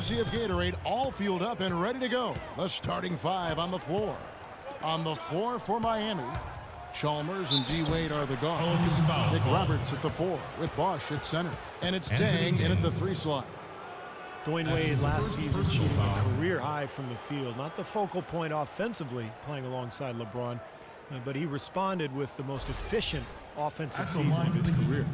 courtesy of Gatorade, all fueled up and ready to go. The starting five on the floor. On the floor for Miami, Chalmers and D. Wade are the guards. Nick Roberts at the 4 with Bosch at center. And it's Dang in at the 3 slot. Dwayne Wade last season shooting a career high from the field. Not the focal point offensively, playing alongside LeBron, but he responded with the most efficient offensive season of his career.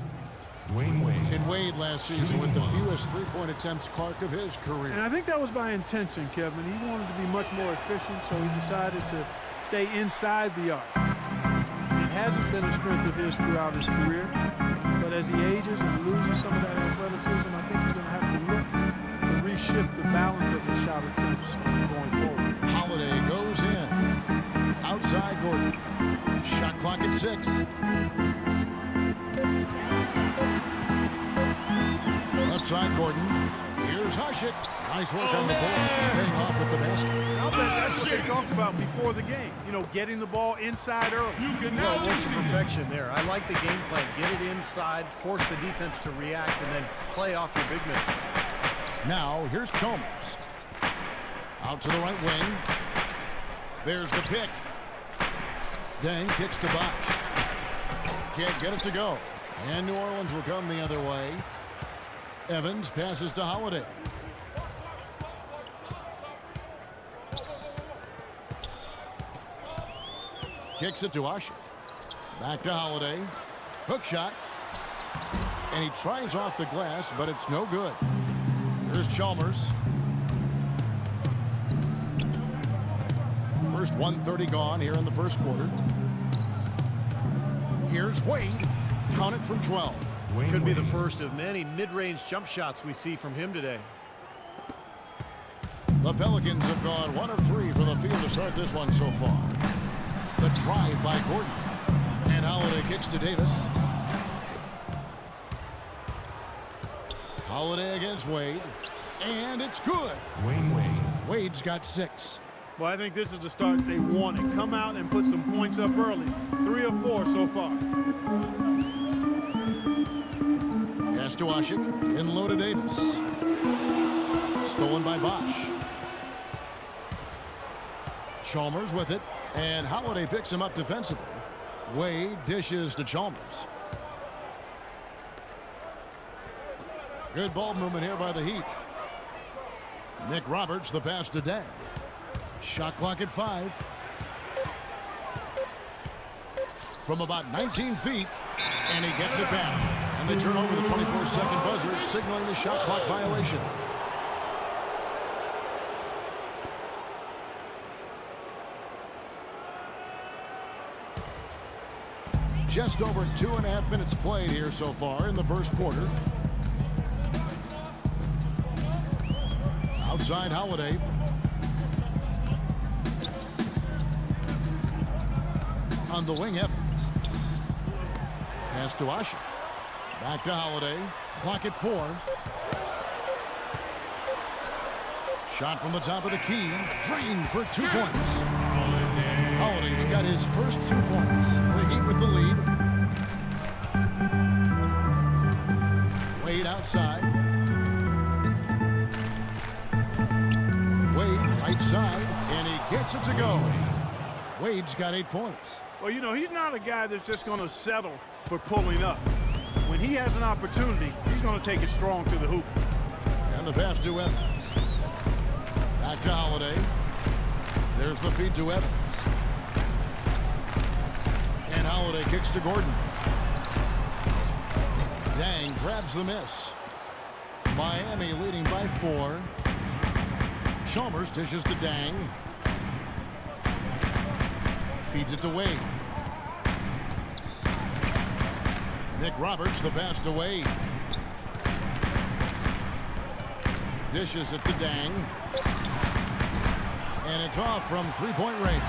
Dwayne Wade. And Wade last season with the fewest three-point attempts, Clark, of his career. And I think that was by intention, Kevin. He wanted to be much more efficient, so he decided to stay inside the arc. It hasn't been a strength of his throughout his career, but as he ages and loses some of that athleticism, I think he's going to have to look to reshift the balance of his shot attempts going forward. Holiday goes in. Outside Gordon. Shot clock at 6. Left side Gordon. Here's Hushik. Nice work on the board. Staying off with the basket. I'll bet that's what they talked about before the game. You know, getting the ball inside early. You can Well, now what's the perfection there? I like the game plan. Get it inside, force the defense to react, and then play off your big man. Now, here's Chalmers. Out to the right wing. There's the pick. Dang kicks to Bosch. Can't get it to go. And New Orleans will come the other way. Evans passes to Holiday. Kicks it to Usher. Back to Holiday. Hook shot. And he tries off the glass, but it's no good. Here's Chalmers. First 1:30 gone here in the first quarter. Here's Wade. Count it from 12. Could be the first of many mid-range jump shots we see from him today. The Pelicans have gone 1 of 3 from the field to start this one so far. The drive by Gordon. And Holiday kicks to Davis. Holiday against Wade. And it's good. Dwayne Wade. Wade's got 6. Well, I think this is the start they wanted. Come out and put some points up early. 3 of 4 so far. Pass to Ashik. In low to Davis. Stolen by Bosch. Chalmers with it. And Holiday picks him up defensively. Wade dishes to Chalmers. Good ball movement here by the Heat. Nick Roberts, the pass to Dang. Shot clock at 5. From about 19 feet. And he gets it back. And they turn over the 24-second buzzer, signaling the shot clock violation. Just over 2.5 minutes played here so far in the first quarter. Outside Holiday. On the wing, Evans. Pass to Usher. Back to Holiday. Clock at 4. Shot from the top of the key. Drained for 2 points. Holiday's got his first 2 points. The Heat with the lead. Wade outside. Wade right side. And he gets it to go. Wade's got 8 points. Well, you know, he's not a guy that's just going to settle for pulling up. When he has an opportunity, he's going to take it strong to the hoop. And the pass to Evans. Back to Holiday. There's the feed to Evans. And Holiday kicks to Gordon. Dang grabs the miss. Miami leading by 4. Chalmers dishes to Dang. Feeds it to Wade. Nick Roberts, the pass to Wade. Dishes it to Dang. And it's off from 3-point range.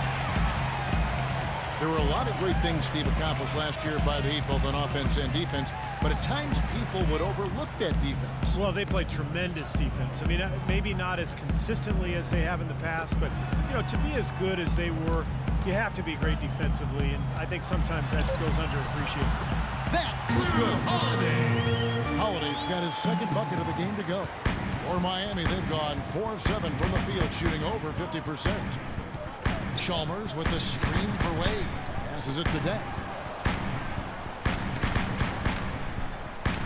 There were a lot of great things Steve accomplished last year by the Heat, both on offense and defense. But at times, people would overlook that defense. Well, they played tremendous defense. I mean, maybe not as consistently as they have in the past, but, you know, to be as good as they were, you have to be great defensively, and I think sometimes that goes underappreciated. That was good. Holiday. Holiday's got his second bucket of the game to go. For Miami, they've gone 4 of 7 from the field, shooting over 50%. Chalmers with the screen for Wade. Passes it to Deng.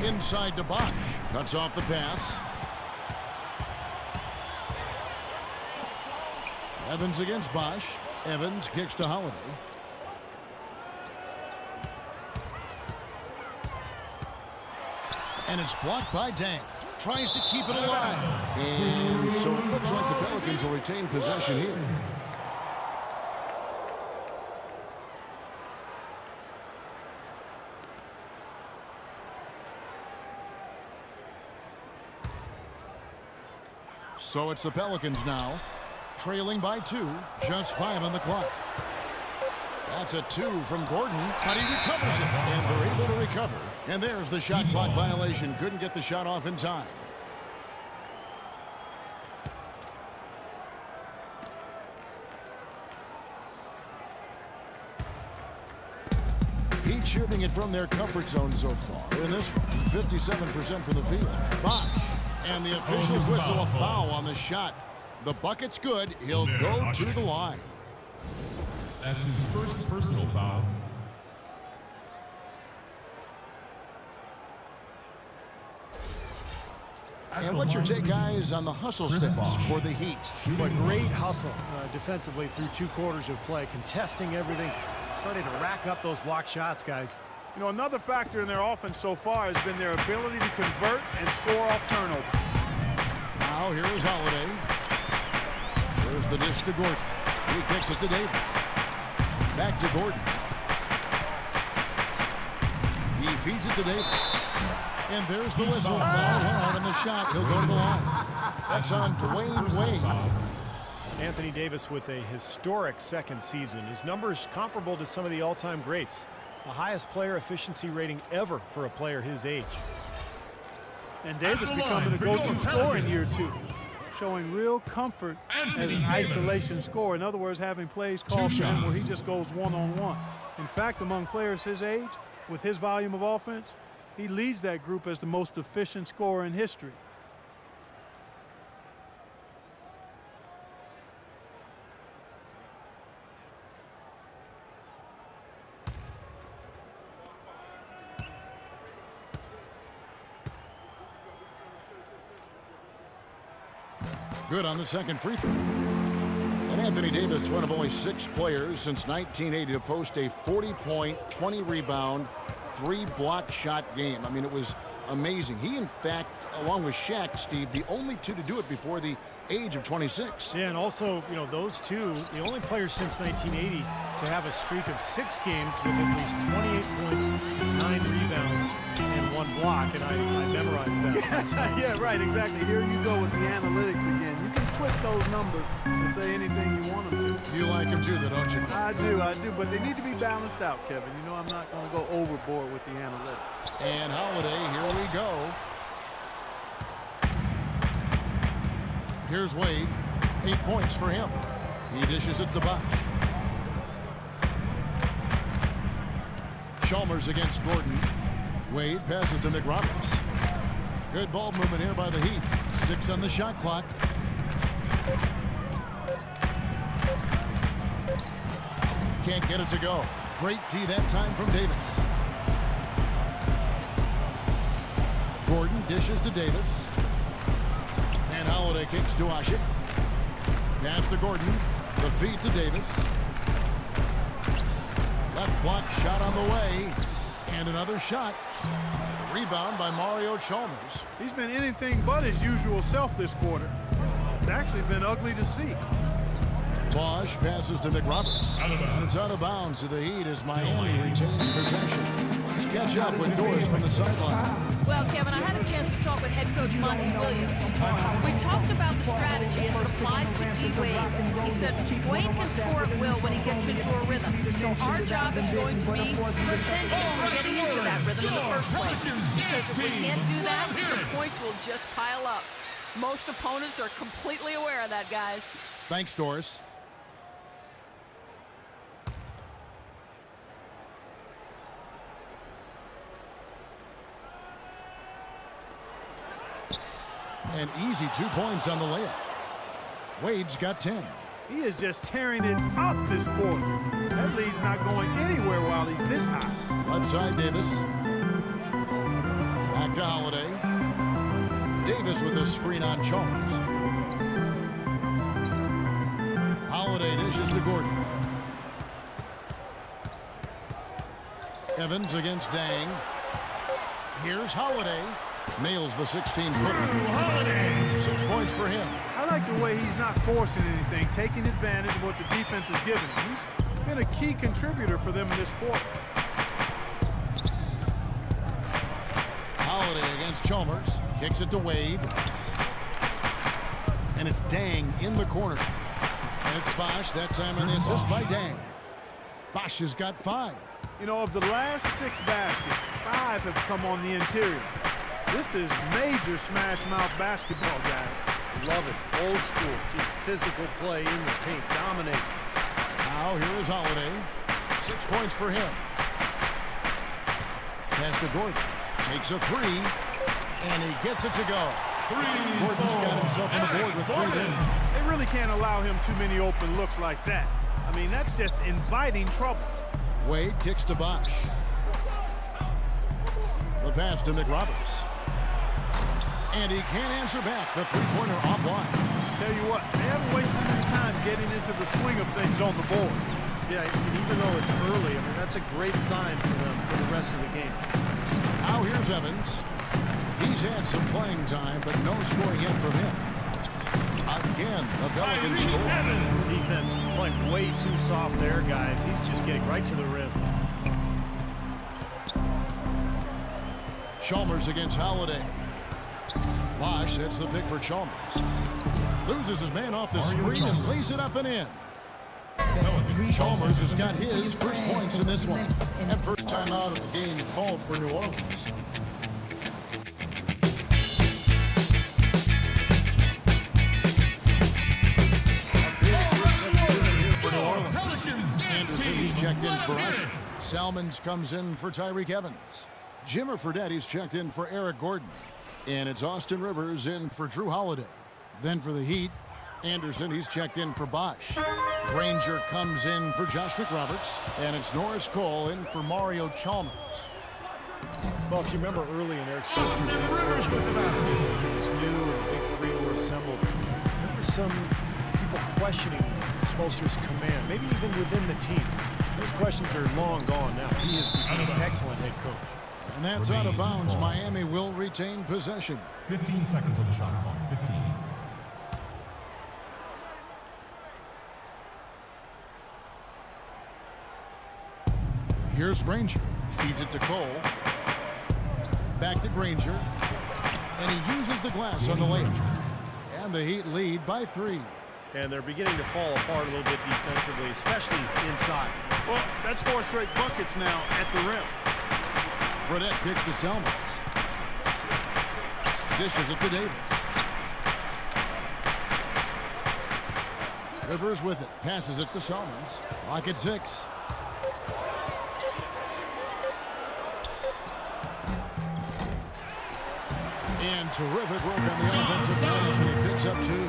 Inside to Bosch. Cuts off the pass. Evans against Bosch. Evans kicks to Holiday. And it's blocked by Deng. Tries to keep it alive. And so it looks like the Pelicans will retain possession here. So it's the Pelicans now, trailing by 2, just 5 on the clock. That's a 2 from Gordon, but he recovers it, and they're able to recover. And there's the shot clock violation. Couldn't get the shot off in time. Heat shooting it from their comfort zone so far. In this one, 57% from the field. Bosch. And the officials whistle a foul on the shot. The bucket's good. He'll go to the line. That's his first personal foul. And what's your take, guys, on the hustle stats for the Heat? A great hustle defensively through 2 quarters of play, contesting everything, starting to rack up those block shots, guys. You know, another factor in their offense so far has been their ability to convert and score off turnover. Now here's Holiday. Here's the dish to Gordon. He kicks it to Davis. Back to Gordon. He feeds it to Davis. And there's the whistle. Foul hard on the shot. He'll go to the line. That's on Dwayne Wade. Anthony Davis with a historic second season. His numbers comparable to some of the all-time greats. The highest player efficiency rating ever for a player his age. And Davis becoming a go-to scorer in year 2, showing real comfort as an isolation scorer. In other words, having plays called for him where he just goes one-on-one. In fact, among players his age, with his volume of offense, he leads that group as the most efficient scorer in history. Good on the second free throw. And Anthony Davis, one of only 6 players since 1980 to post a 40-point, 20-rebound, 3-block shot game. I mean, it was amazing. He, in fact, along with Shaq, Steve, the only 2 to do it before the age of 26. Yeah, and also, you know, those 2, the only players since 1980 to have a streak of 6 games with at least 28 points, 9 rebounds, and 1 block, and I memorized that. Yeah, right, exactly. Here you go with the analytics again. You can twist those numbers to say anything you want them to. You like them too, though, don't you? I do, but they need to be balanced out, Kevin. You know I'm not going to go overboard with the analytics. And Holiday, here we go. Here's Wade. 8 points for him. He dishes it to Bosch. Chalmers against Gordon. Wade passes to McRoberts. Good ball movement here by the Heat. 6 on the shot clock. Can't get it to go. Great D that time from Davis. Gordon dishes to Davis. And Holiday kicks to Ashik. Pass to Gordon. The feed to Davis. Left block shot on the way. And another shot. Rebound by Mario Chalmers. He's been anything but his usual self this quarter. It's actually been ugly to see. Bosch passes to McRoberts. And it's out of bounds to the Heat as Miami retains possession. Let's catch up with Doris from the sideline. Well, Kevin, I had a chance to talk with head coach Monty Williams. We talked about the strategy as it applies to D-Wade. He said Dwayne can score at will when he gets into a rhythm. So our job is going to be prevent him from getting into that rhythm in the first place. Because if we can't do that, the points will just pile up. Most opponents are completely aware of that, guys. Thanks, Doris. An easy 2 points on the layup. Wade's got 10. He is just tearing it up this quarter. That lead's not going anywhere while he's this high. Left side, Davis. Back to Holiday. Davis with a screen on Chalmers. Holiday dishes to Gordon. Evans against Dang. Here's Holiday. Nails the 16-footer. 6 points for him. I like the way he's not forcing anything, taking advantage of what the defense is giving him. He's been a key contributor for them in this quarter. Holiday against Chalmers. Kicks it to Wade. And it's Dang in the corner. And it's Bosch, that time on the assist by Dang. Bosch has got 5. You know, of the last 6 baskets, 5 have come on the interior. This is major smash-mouth basketball, guys. Love it. Old school. Keep physical play in the paint. Dominate. Now here is Holiday. 6 points for him. Pass to Gordon. Takes a 3. And he gets it to go. Gordon's got himself on the board with 3 in. They really can't allow him too many open looks like that. I mean, that's just inviting trouble. Wade kicks to Bosch. The pass to McRoberts. And he can't answer back. The three-pointer offline. Tell you what, they haven't wasted any time getting into the swing of things on the board. Yeah, even though it's early, I mean, that's a great sign for them for the rest of the game. Now here's Evans. He's had some playing time, but no scoring yet from him. Again, the Pelicans score. Defense playing way too soft there, guys. He's just getting right to the rim. Chalmers against Holiday. Bosch sets the pick for Chalmers. Loses his man off the screen and lays it up and in. Chalmers has got his first points in this one. And first time out of the game called for New Orleans. Anderson, he's checked in for Usher. Salmons comes in for Tyreke Evans. Jimmer Fredette, he's checked in for Eric Gordon. And it's Austin Rivers in for Drew Holiday. Then for the Heat, Anderson, he's checked in for Bosch. Granger comes in for Josh McRoberts. And it's Norris Cole in for Mario Chalmers. Well, if you remember early in Eric's first year, Rivers with the basket. He was new and the big three were assembled. There were some people questioning Spoelstra's command, maybe even within the team. Those questions are long gone now. He has become an excellent head coach. And that's out of bounds. Miami will retain possession. 15 seconds on the shot clock. 15. Here's Granger. Feeds it to Cole. Back to Granger. And he uses the glass on the layup. And the Heat lead by 3. And they're beginning to fall apart a little bit defensively, especially inside. Well, that's 4 straight buckets now at the rim. Fredette kicks to Salmons. Dishes it to Davis. Rivers with it. Passes it to Salmons. Clock at 6. And terrific work on the offensive glass, and he picks up 2.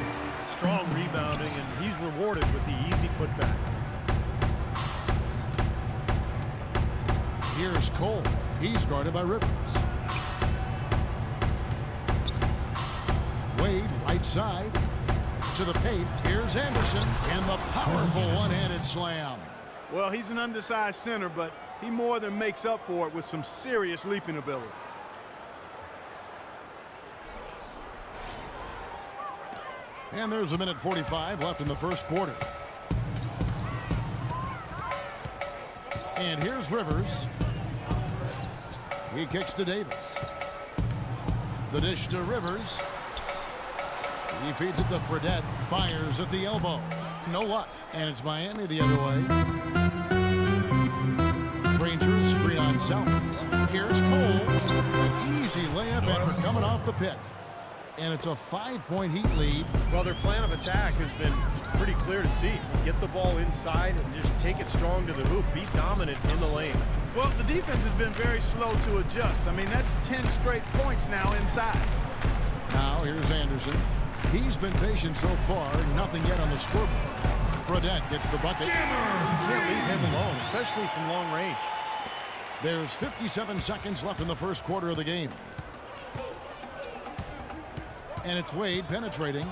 Strong rebounding, and he's rewarded with the easy putback. Here's Cole. He's guarded by Rivers. Wade, right side. To the paint. Here's Anderson. And the powerful one-handed slam. Well, he's an undersized center, but he more than makes up for it with some serious leaping ability. And there's a minute 45 left in the first quarter. And here's Rivers. He kicks to Davis. The dish to Rivers. He feeds it to Fredette. Fires at the elbow. No luck. And it's Miami the other way. Granger screen on Salmons. Here's Cole. Easy layup after coming off the pick. And it's a 5-point Heat lead. Well, their plan of attack has been pretty clear to see. Get the ball inside and just take it strong to the hoop. Be dominant in the lane. Well, the defense has been very slow to adjust. I mean, that's 10 straight points now inside. Now here's Anderson. He's been patient so far. Nothing yet on the scoreboard. Fredette gets the bucket. You can't leave him alone, especially from long range. There's 57 seconds left in the first quarter of the game. And it's Wade penetrating.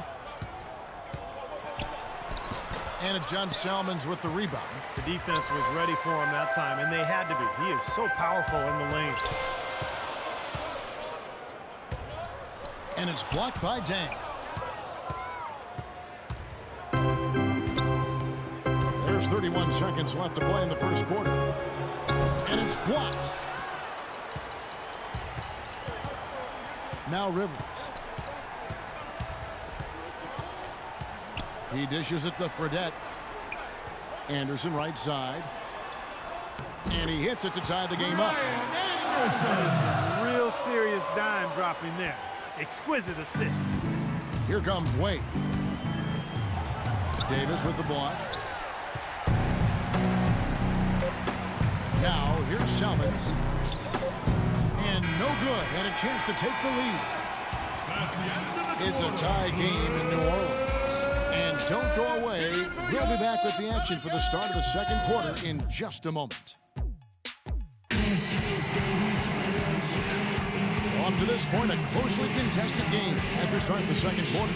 And it's John Salmons with the rebound. The defense was ready for him that time, and they had to be. He is so powerful in the lane. And it's blocked by Dang. There's 31 seconds left to play in the first quarter. And it's blocked. Now Rivers. He dishes it to Fredette. Anderson right side. And he hits it to tie the game up. Some real serious dime dropping there. Exquisite assist. Here comes Wade. Davis with the block. Now here's Salmons. And no good. And a chance to take the lead. It's a tie game in New Orleans. And don't go away. We'll be back with the action for the start of the second quarter in just a moment. Up to this point, a closely contested game as we start the second quarter.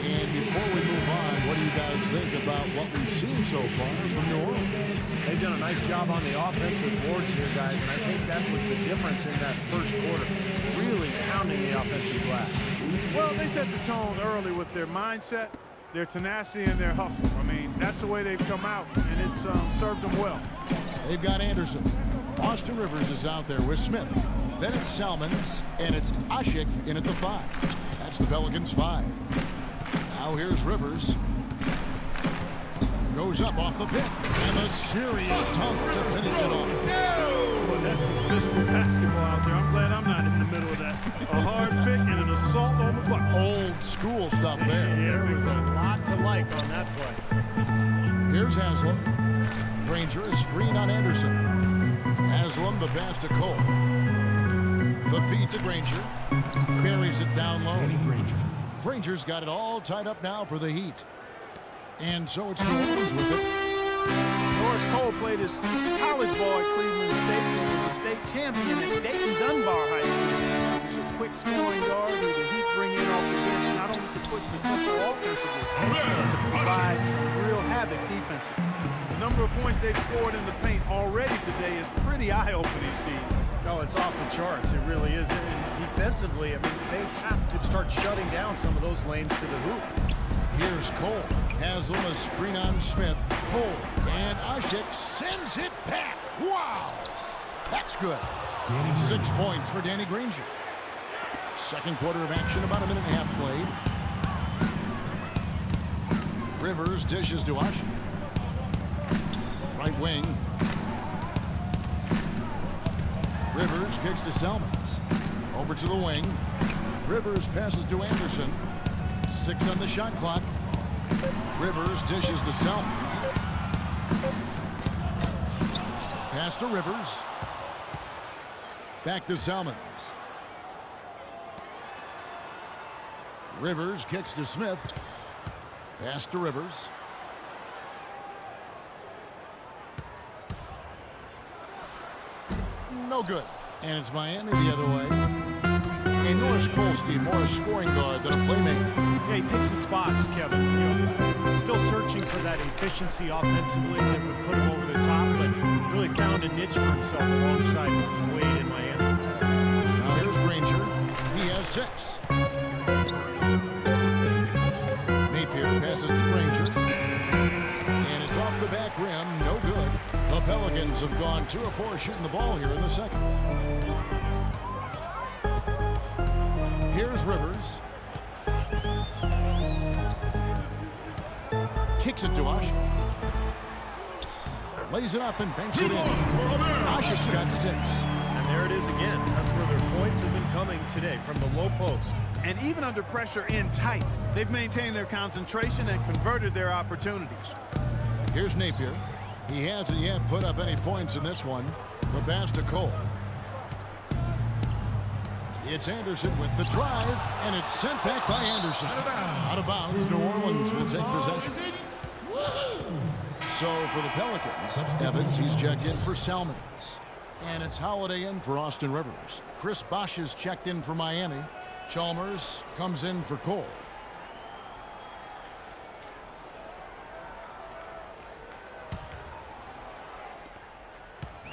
And before we move on, what do you guys think about what we've seen so far from New Orleans? They've done a nice job on the offensive boards here, guys, and I think that was the difference in that first quarter. Really pounding the offensive glass. Well, they set the tone early with their mindset, their tenacity, and their hustle. I mean, that's the way they've come out, and it's served them well. They've got Anderson. Austin Rivers is out there with Smith. Then it's Salmons, and it's Ashik in at the 5. That's the Pelicans 5. Now here's Rivers. Goes up off the pick. And a serious dunk to finish it off. Boy, that's some physical basketball out there. I'm glad I'm not in the middle of that. A hard pick and an assault on the bucket. Old school stuff there. There was a lot to like on that play. Here's Haslam. Granger is screen on Anderson. Haslam the pass to Cole. The feed to Granger. Carries it down low. Granger's got it all tied up now for the Heat. And so it's New Orleans with it. Norris Cole played his college ball at Cleveland State and was a state champion at Dayton Dunbar High School. He's a quick scoring guard who the Heat bring in off the bench not only to push the tempo offensively, but to provide some real havoc defensively. The number of points they've scored in the paint already today is pretty eye-opening, Steve. No, it's off the charts. It really is. And defensively, I mean, they have to start shutting down some of those lanes to the hoop. Here's Cole. Haslam a screen on Smith. Cole. And Ashik sends it back. Wow. That's good. 6 points for Danny Granger. Second quarter of action, about a minute and a half played. Rivers dishes to Ashik. Right wing. Rivers kicks to Salmons. Over to the wing. Rivers passes to Anderson. 6 on the shot clock. Rivers dishes to Salmons. Pass to Rivers. Back to Salmons. Rivers kicks to Smith. Pass to Rivers. No good. And it's Miami the other way. And Norris Cole, Steve, more a scoring guard than a playmaker. Yeah, he picks the spots, Kevin. You know, still searching for that efficiency offensively that would put him over the top, but really found a niche for himself alongside Wade in Miami. Now here's Granger. He has 6. Napier passes to Granger. And it's off the back rim. No good. The Pelicans have gone 2 of 4 shooting the ball here in the second. Here's Rivers. Kicks it to Ashik. Lays it up and banks it in. Ashik's got 6. And there it is again. That's where their points have been coming today, from the low post. And even under pressure in tight, they've maintained their concentration and converted their opportunities. Here's Napier. He hasn't yet put up any points in this one. The pass to Cole. It's Anderson with the drive, and it's sent back by Anderson. Out of bounds. New Orleans will take possession. So for the Pelicans, Evans, he's checked in for Salmons. And it's Holiday in for Austin Rivers. Chris Bosh is checked in for Miami. Chalmers comes in for Cole.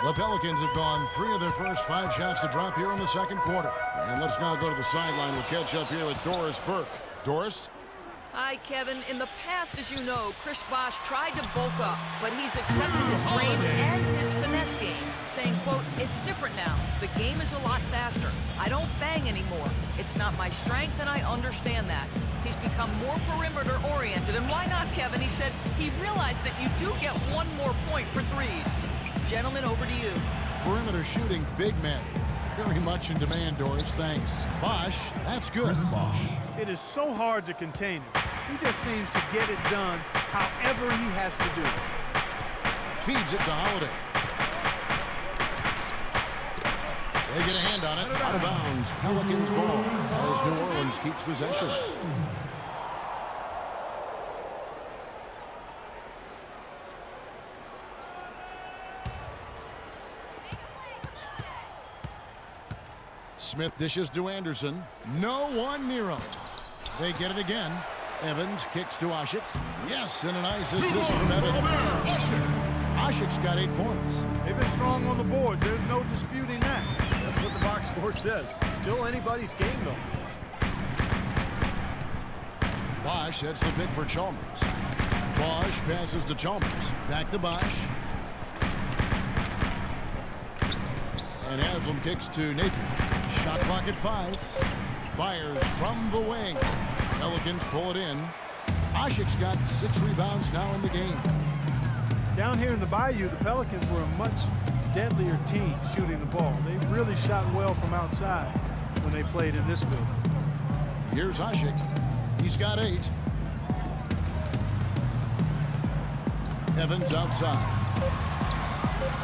The Pelicans have gone 3 of their first 5 shots to drop here in the second quarter. And let's now go to the sideline. We'll catch up here with Doris Burke. Doris? Hi, Kevin. In the past, as you know, Chris Bosh tried to bulk up, but he's accepted his frame and his finesse game, saying, quote, "It's different now. The game is a lot faster. I don't bang anymore. It's not my strength, and I understand that." He's become more perimeter-oriented, and why not, Kevin? He said he realized that you do get one more point for threes. Gentlemen, over to you. Perimeter shooting, big men. Very much in demand, Doris. Thanks. Bosh, that's good. Chris Bosh. It is so hard to contain him. He just seems to get it done however he has to do it. Feeds it to Holiday. They get a hand on it. Out of bounds. Pelicans ball as New Orleans keeps possession. Smith dishes to Anderson. No one near him. They get it again. Evans kicks to Ashik. Yes, and a nice assist from Evans. Ashik's got 8 points. They've been strong on the board. There's no disputing that. That's what the box score says. Still anybody's game, though. Bosh, that's the pick for Chalmers. Bosh passes to Chalmers. Back to Bosh. And Haslam kicks to Napier. Shot clock at 5. Fires from the wing. Pelicans pull it in. Ashik's got 6 rebounds now in the game. Down here in the Bayou, the Pelicans were a much deadlier team shooting the ball. They really shot well from outside when they played in this building. Here's Ashik. He's got 8. Evans outside.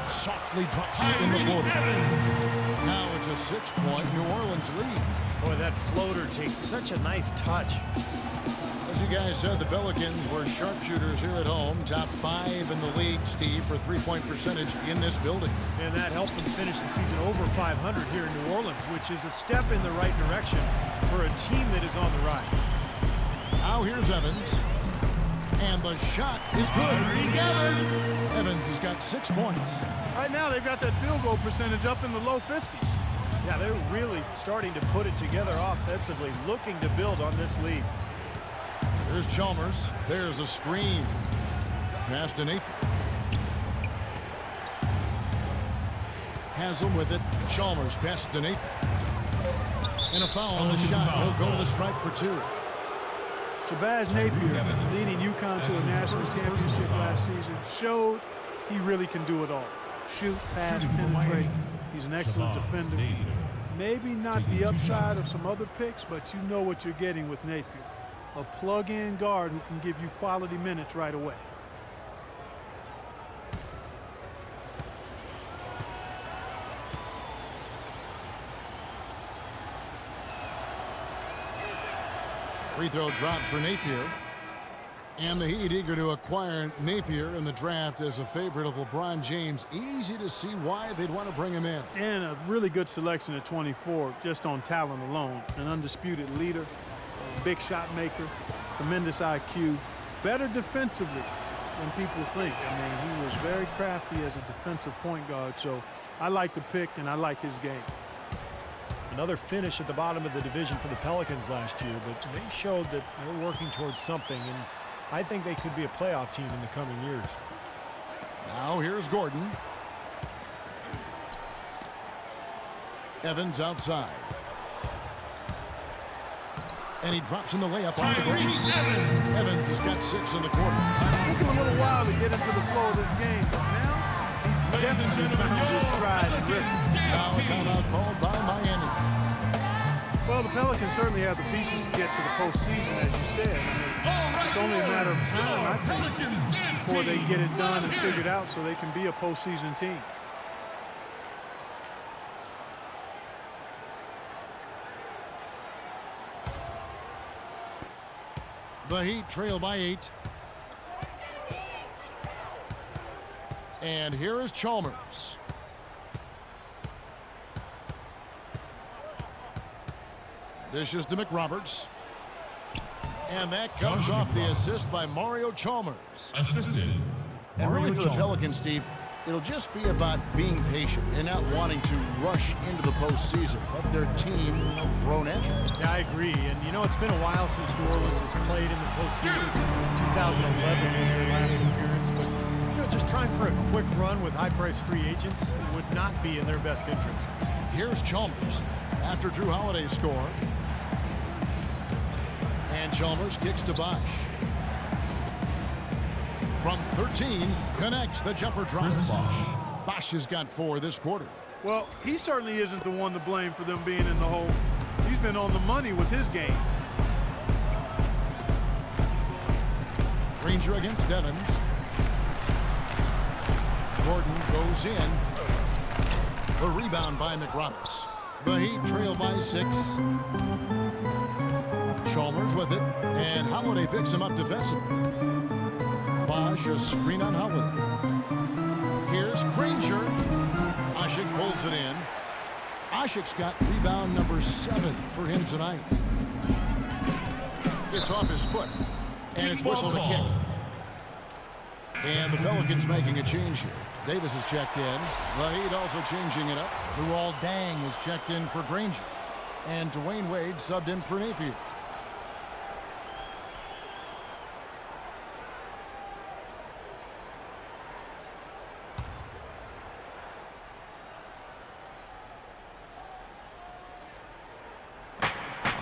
Softly drops in the floater. Now it's a 6-point New Orleans lead. Boy, that floater takes such a nice touch. As you guys said, the Pelicans were sharpshooters here at home. Top 5 in the league, Steve, for 3-point percentage in this building. And that helped them finish the season over 500 here in New Orleans, which is a step in the right direction for a team that is on the rise. Now here's Evans. And the shot is good. Evans has got 6 points. Right now, they've got that field goal percentage up in the low 50s. Yeah, they're really starting to put it together offensively, looking to build on this lead. There's Chalmers. There's a screen. Pass to Napier. Haslam with it. Chalmers passes to Napier. And a foul on the shot. He'll go to the stripe for 2. Shabazz Napier, leading UConn to a national championship last season, showed he really can do it all. Shoot, pass, penetrate. He's an excellent defender. Maybe not the upside of some other picks, but you know what you're getting with Napier. A plug-in guard who can give you quality minutes right away. Free throw drop for Napier. And the Heat eager to acquire Napier in the draft as a favorite of LeBron James. Easy to see why they'd want to bring him in. And a really good selection at 24, just on talent alone. An undisputed leader, a big shot maker, tremendous IQ, better defensively than people think. I mean, he was very crafty as a defensive point guard, so I like the pick and I like his game. Another finish at the bottom of the division for the Pelicans last year, but they showed that they're working towards something, and I think they could be a playoff team in the coming years. Now here's Gordon. Evans outside. And he drops in the layup on the glass. Evans has got 6 in the quarter. It took him a little while to get into the flow of this game, but now he's definitely found his stride and rhythm. Now a timeout called by Miami. Well, the Pelicans certainly have the pieces to get to the postseason, as you said. I mean, it's only a matter of time, I think, before they get it done and figured out so they can be a postseason team. The Heat trail by 8. And here is Chalmers. Dishes to McRoberts. And that comes off the assist by Mario Chalmers. Assisted. And really for the Chalmers. Pelicans, Steve, it'll just be about being patient and not wanting to rush into the postseason. Let their team grow naturally. Yeah, I agree. And, it's been a while since New Orleans has played in the postseason. 2011 was their last appearance. But, just trying for a quick run with high-priced free agents would not be in their best interest. Here's Chalmers after Drew Holiday's score. And Chalmers kicks to Bosch. From 13, connects the jumper drops. Bosch has got 4 this quarter. Well, he certainly isn't the one to blame for them being in the hole. He's been on the money with his game. Granger against Evans. Gordon goes in. The rebound by McRoberts. The Heat trail by 6. Chalmers with it, and Holiday picks him up defensively. Bosch, a screen on Holiday. Here's Granger. Ashik pulls it in. Ashik's got rebound number 7 for him tonight. It's off his foot, and it's whistled a kick. And the Pelicans making a change here. Davis is checked in. The Heat also changing it up. Luol Deng is checked in for Granger. And Dwayne Wade subbed in for Napier.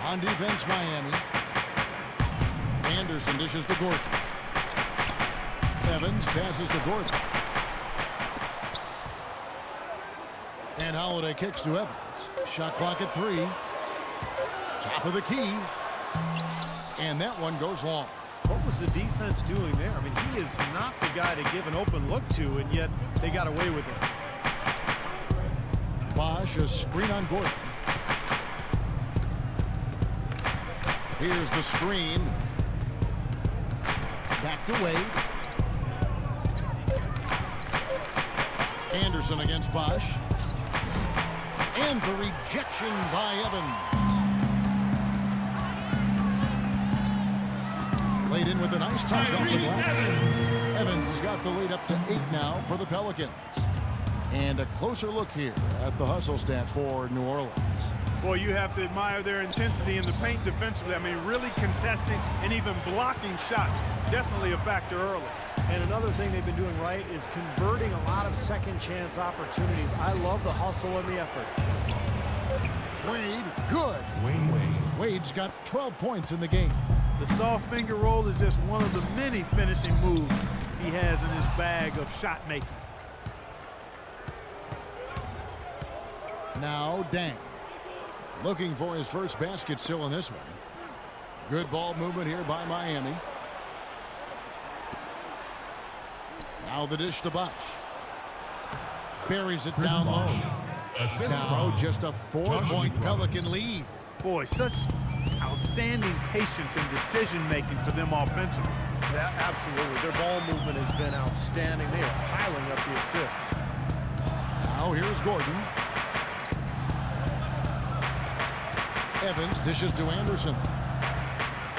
On defense, Miami. Anderson dishes to Gordon. Evans passes to Gordon. And Holiday kicks to Evans. Shot clock at 3. Top of the key. And that one goes long. What was the defense doing there? I mean, he is not the guy to give an open look to, and yet they got away with it. Bosch, a screen on Gordon. Here's the screen. Back to Wade. Anderson against Bosch. And the rejection by Evans. Laid in with a nice touch off the glass. Evans has got the lead up to 8 now for the Pelicans. And a closer look here at the hustle stats for New Orleans. Boy, you have to admire their intensity in the paint defensively. I mean, really contesting and even blocking shots. Definitely a factor early. And another thing they've been doing right is converting a lot of second chance opportunities. I love the hustle and the effort. Wade, good. Wayne Wade. Wade's got 12 points in the game. The soft finger roll is just one of the many finishing moves he has in his bag of shot making. Now Deng. Looking for his first basket still in this one. Good ball movement here by Miami. Now the dish to Bosch. Buries it down low. Assist Now from just a 4-point Pelican lead. Boy, such outstanding patience and decision-making for them offensively. Yeah, absolutely. Their ball movement has been outstanding. They are piling up the assists. Now here's Gordon. Evans dishes to Anderson.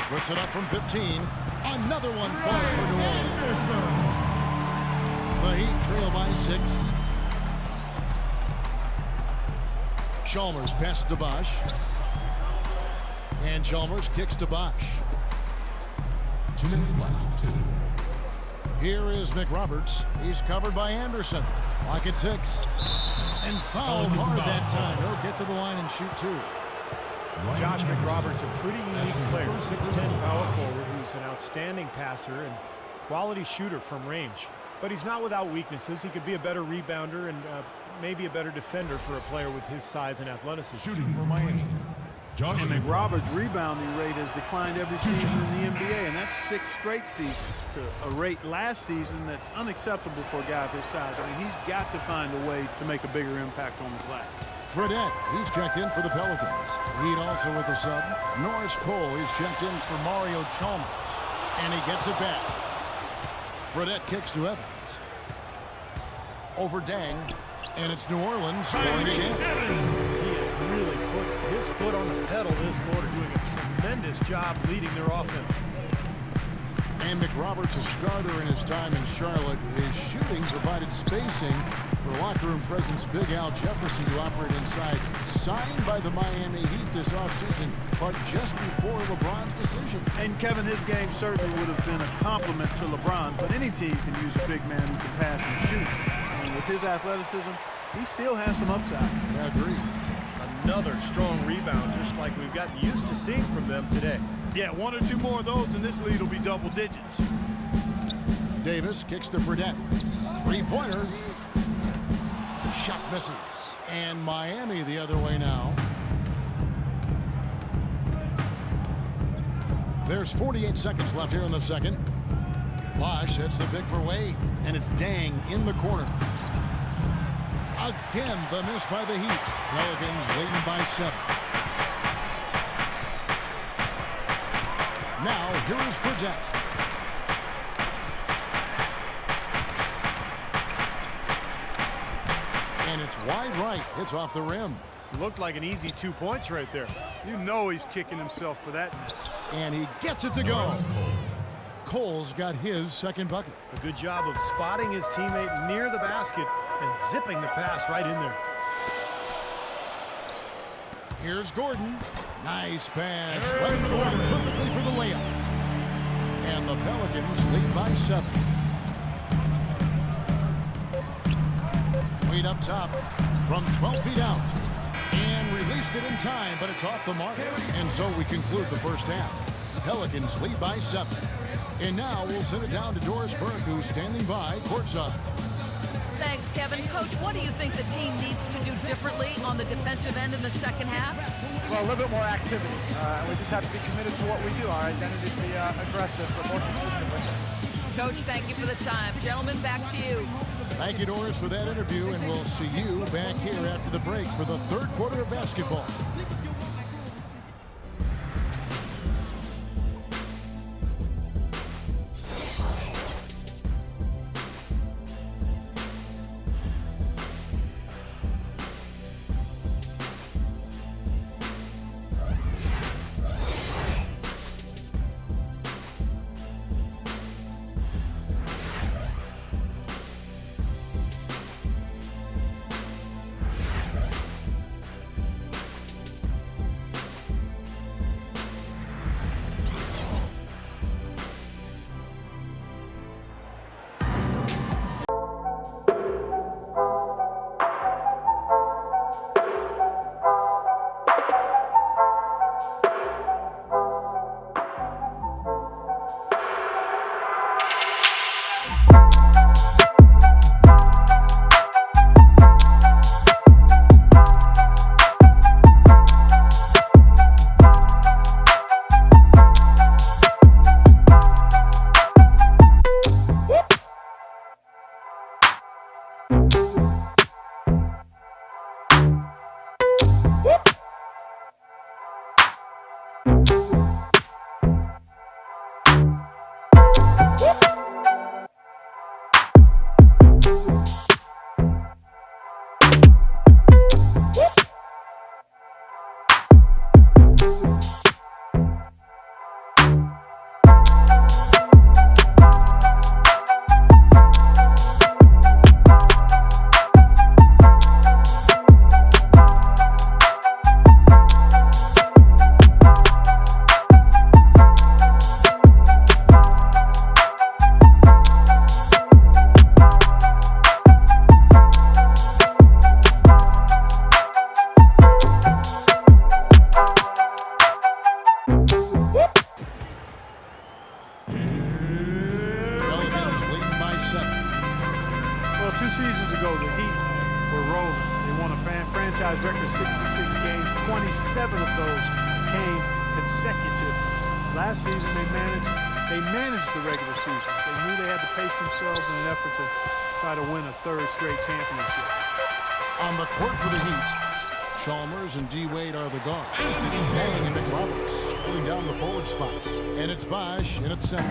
Puts it up from 15. Another one falls for New Orleans. The Heat trail by 6. Chalmers passes to Bosch. And Chalmers kicks to Bosch. 2 minutes left. 2. Here is McRoberts. He's covered by Anderson. Clock at 6. And fouled hard that time. He'll get to the line and shoot 2. Josh McRoberts, a pretty unique player, 6'10" power forward who's an outstanding passer and quality shooter from range. But he's not without weaknesses. He could be a better rebounder and maybe a better defender for a player with his size and athleticism. Shooting for Miami. Josh And McRoberts' rebounding rate has declined every season in the NBA, and that's 6 straight seasons to a rate last season that's unacceptable for a guy of his size. I mean, he's got to find a way to make a bigger impact on the glass. Fredette, he's checked in for the Pelicans. Heat also with a sub. Norris Cole, he's checked in for Mario Chalmers. And he gets it back. Fredette kicks to Evans. Over Dang. And it's New Orleans scoring again. He has really put his foot on the pedal this quarter, doing a tremendous job leading their offense. And McRoberts, a starter in his time in Charlotte. His shooting provided spacing for locker room presence Big Al Jefferson to operate inside. Signed by the Miami Heat this offseason, but just before LeBron's decision. And Kevin, his game certainly would have been a compliment to LeBron, but any team can use a big man who can pass and shoot. And with his athleticism, he still has some upside. I agree. Another strong rebound, just like we've gotten used to seeing from them today. Yeah, one or two more of those, and this lead will be double digits. Davis kicks to Fredette. Three-pointer. Shot misses. And Miami the other way now. There's 48 seconds left here in the second. Bosch hits the pick for Wade. And it's Dang in the corner. Again, the miss by the Heat. Pelicans leading by 7. Now, here is Fredette. And it's wide right. It's off the rim. Looked like an easy 2 points right there. You know he's kicking himself for that. And he gets it to go. Cole's got his second bucket. A good job of spotting his teammate near the basket and zipping the pass right in there. Here's Gordon. Nice pass. Right to the line perfectly for the layup. And the Pelicans lead by 7. Wade up top from 12 feet out. And released it in time, but it's off the mark. And so we conclude the first half. Pelicans lead by 7. And now we'll send it down to Doris Burke, who's standing by courtside. Thanks, Kevin. Coach, what do you think the team needs to do differently on the defensive end in the second half? Well, a little bit more activity. We just have to be committed to what we do. Our identity to be aggressive, but more consistent with it. Coach, thank you for the time. Gentlemen, back to you. Thank you, Doris, for that interview, and we'll see you back here after the break for the third quarter of basketball. franchise record 66 games. 27 of those came consecutive. Last season they managed the regular season. They knew they had to pace themselves in an effort to try to win a third straight championship. On the court for the Heat, Chalmers and D. Wade are the guards. Dang and McRoberts holding down the forward spots. And it's Bosch in at center.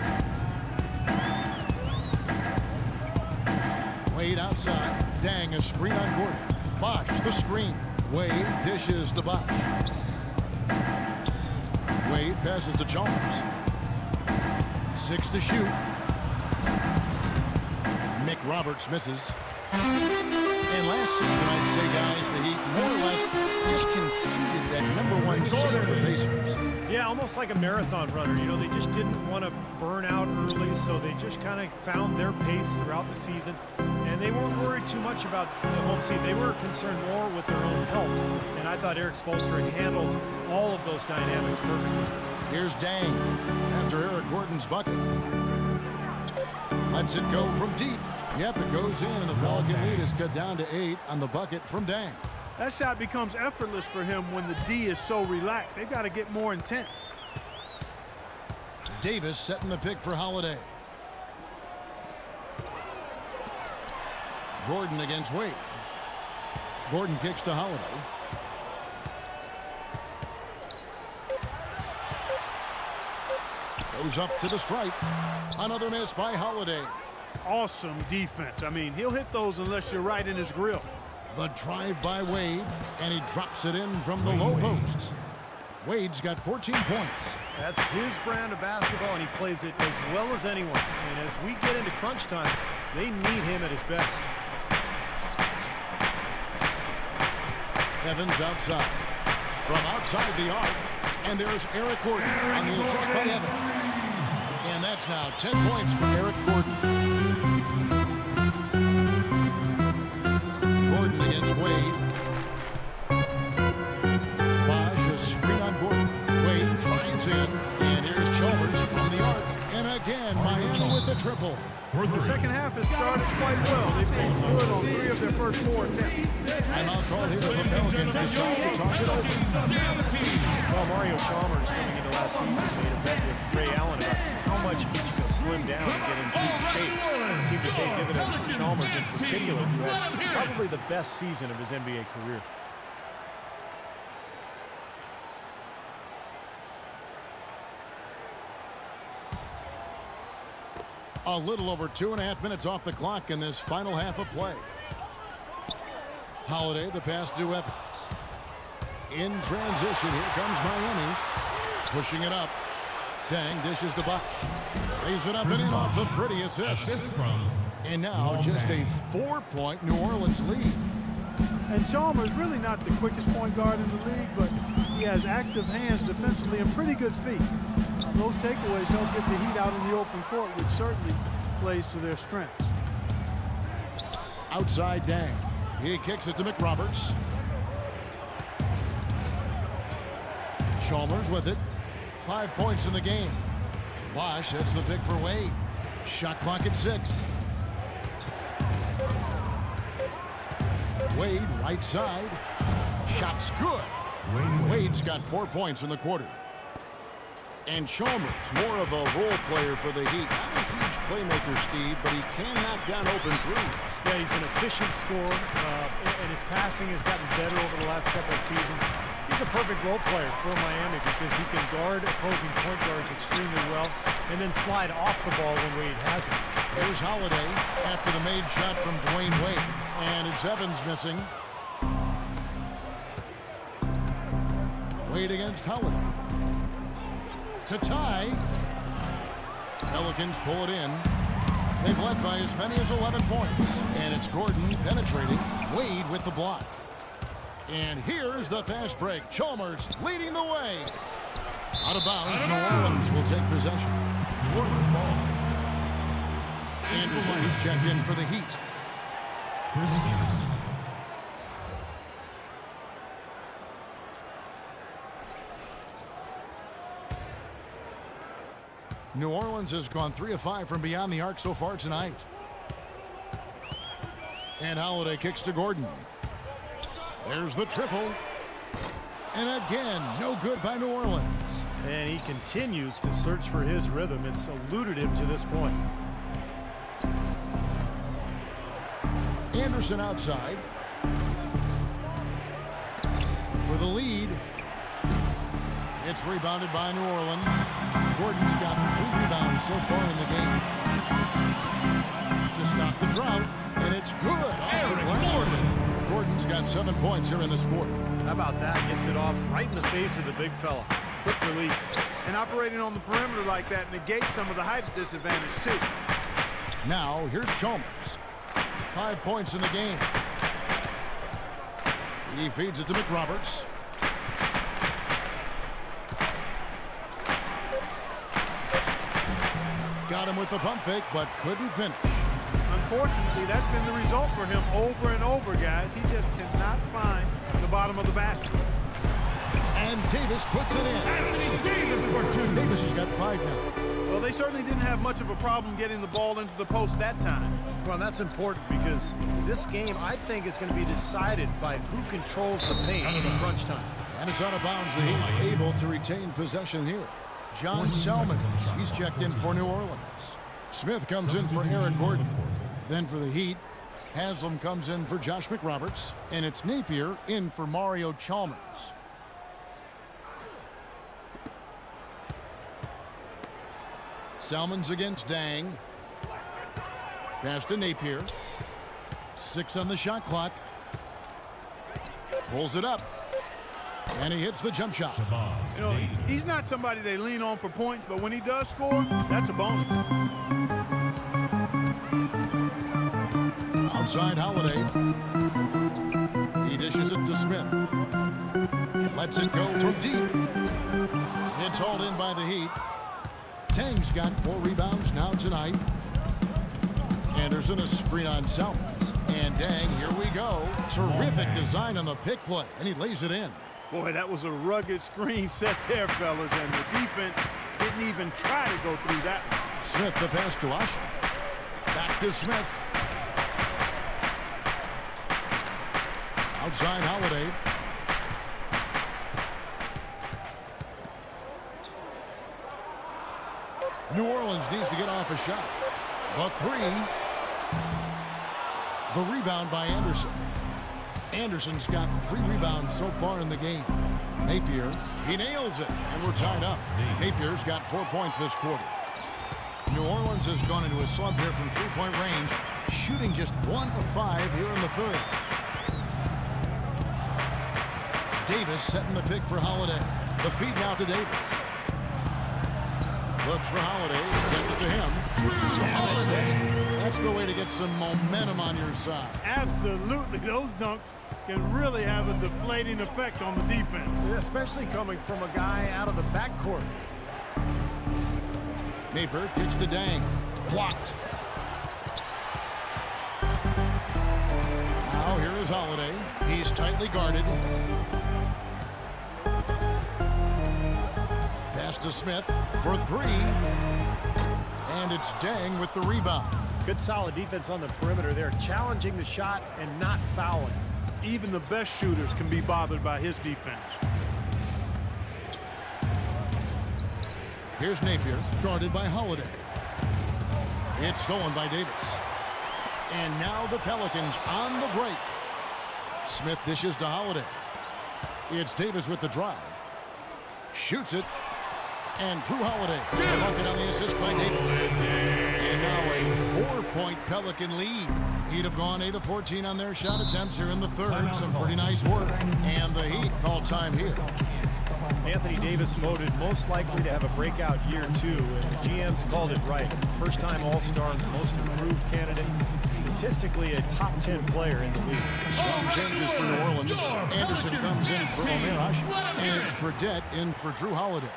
Wade outside. Dang, a screen on Gordon. Bosch, the screen. Wade dishes to Bosch. Wade passes to Chalmers. 6 to shoot. McRoberts misses. And last season, I'd say, guys, the Heat more or less just conceded that #1 seed of the Pacers. Yeah, almost like a marathon runner. You know, they just didn't want to burn out early, so they just kind of found their pace throughout the season. And they weren't worried too much about the home seed. They were concerned more with their own health. And I thought Eric Spoelstra handled all of those dynamics perfectly. Here's Dang after Eric Gordon's bucket. Lets it go from deep. Yep, it goes in, and the Pelican lead is cut down to 8 on the bucket from Dang. That shot becomes effortless for him when the D is so relaxed. They've got to get more intense. Davis setting the pick for Holiday. Gordon against Wade. Gordon kicks to Holiday. Goes up to the stripe. Another miss by Holiday. Awesome defense. I mean, he'll hit those unless you're right in his grill. The drive by Wade, and he drops it in from the low post. Wade's got 14 points. That's his brand of basketball, and he plays it as well as anyone. And as we get into crunch time, they need him at his best. Evans outside. From outside the arc, and there's Eric Gordon on the assist by Evans. And that's now 10 points for Eric Gordon. Gordon against Wade. Bosch, a screen on Gordon. Wade drives in, and here's Chalmers from the arc. And again, Miami with the triple. The second half has started quite well. They've been good on 3 of their first 4 attempts. And I'll call here the Pelicans decide to talk it over. Well, Mario Chalmers coming into last season made a bet with Ray Allen about how much he should slim down and get in deep shape. It seemed to pay dividends for Chalmers in particular, who had probably the best season of his NBA career. A little over 2.5 minutes off the clock in this final half of play. Holiday, the pass to Evans. In transition, here comes Miami. Pushing it up. Dang dishes to Bosch. Lays it up and in off the pretty assist. And now just a 4-point New Orleans lead. And Chalmers really not the quickest point guard in the league, but he has active hands defensively and pretty good feet. Those takeaways help get the Heat out in the open court, which certainly plays to their strengths. Outside Dang. He kicks it to McRoberts. Chalmers with it. 5 points in the game. Bosch, that's the pick for Wade. Shot clock at 6. Wade, right side. Shot's good. Wade's got 4 points in the quarter. And Chalmers, more of a role player for the Heat. Not a huge playmaker, Steve, but he can knock down open threes. Yeah, he's an efficient scorer, and his passing has gotten better over the last couple of seasons. He's a perfect role player for Miami because he can guard opposing point guards extremely well and then slide off the ball when Wade has it. Here's Holiday after the made shot from Dwayne Wade. And it's Evans missing. Wade against Holiday. To tie. Pelicans pull it in. They've led by as many as 11 points. And it's Gordon penetrating. Wade with the block. And here's the fast break. Chalmers leading the way. Out of bounds, New Orleans will take possession. New Orleans ball. Anderson is checked in for the Heat. New Orleans has gone 3 of 5 from beyond the arc so far tonight. And Holiday kicks to Gordon. There's the triple. And again, no good by New Orleans. And he continues to search for his rhythm. It's eluded him to this point. Anderson outside. lead. It's rebounded by New Orleans. Gordon's got 3 rebounds so far in the game. To stop the drought, and it's good. Gordon's got 7 points here in this quarter. How about that? Gets it off right in the face of the big fella. Quick release. And operating on the perimeter like that negates some of the height disadvantage, too. Now, here's Chalmers. 5 points in the game. He feeds it to McRoberts. Got him with the pump fake, but couldn't finish. Unfortunately, that's been the result for him over and over, guys. He just cannot find the bottom of the basket. And Davis puts it in. Anthony Davis for 2. Davis has got 5 now. Well, they certainly didn't have much of a problem getting the ball into the post that time. Well, that's important because this game, I think, is going to be decided by who controls the paint in crunch time. And it's out of bounds. The Heat able to retain possession here. John Salmons, he's checked in for New Orleans. Smith comes in for Eric Gordon. Then for the Heat, Haslam comes in for Josh McRoberts. And it's Napier in for Mario Chalmers. Salmons against Dang. Pass to Napier. 6 on the shot clock. Pulls it up. And he hits the jump shot. You know, he's not somebody they lean on for points, but when he does score, that's a bonus. Outside Holiday. He dishes it to Smith. Lets it go from deep. It's hauled in by the Heat. Tang's got 4 rebounds now tonight. Anderson a screen on Salmons. And Dang, here we go. Terrific design on the pick play. And he lays it in. Boy, that was a rugged screen set there, fellas, and the defense didn't even try to go through that one. Smith the pass to Asha. Back to Smith. Outside Holiday. New Orleans needs to get off a shot. The 3. The rebound by Anderson. Anderson's got 3 rebounds so far in the game. Napier, he nails it, and we're tied up. Napier's got 4 points this quarter. New Orleans has gone into a slump here from 3-point range, shooting just 1 of 5 here in the 3rd. Davis setting the pick for Holiday. The feed now to Davis. Looks for Holiday, gets it to him. That's the way to get some momentum on your side. Absolutely, those dunks can really have a deflating effect on the defense. Especially coming from a guy out of the backcourt. Napier kicks to Dang. Blocked. Now here is Holiday. He's tightly guarded. Pass to Smith for 3. And it's Dang with the rebound. Good solid defense on the perimeter there, challenging the shot and not fouling. Even the best shooters can be bothered by his defense. Here's Napier, guarded by Holiday. It's stolen by Davis. And now the Pelicans on the break. Smith dishes to Holiday. It's Davis with the drive. Shoots it. And Drew Holiday. Bucket on the assist by Davis. And now a 4-point Pelican lead. Heat have gone 8 of 14 on their shot attempts here in the 3rd. Some pretty nice work. And the Heat call time here. Anthony Davis voted most likely to have a breakout year 2, and the GM's called it right. First-time All-Star, most improved candidate, statistically a top 10 player in the league. Some changes for New Orleans. Anderson comes in for Omer Asha, and Fredette in for Drew Holiday.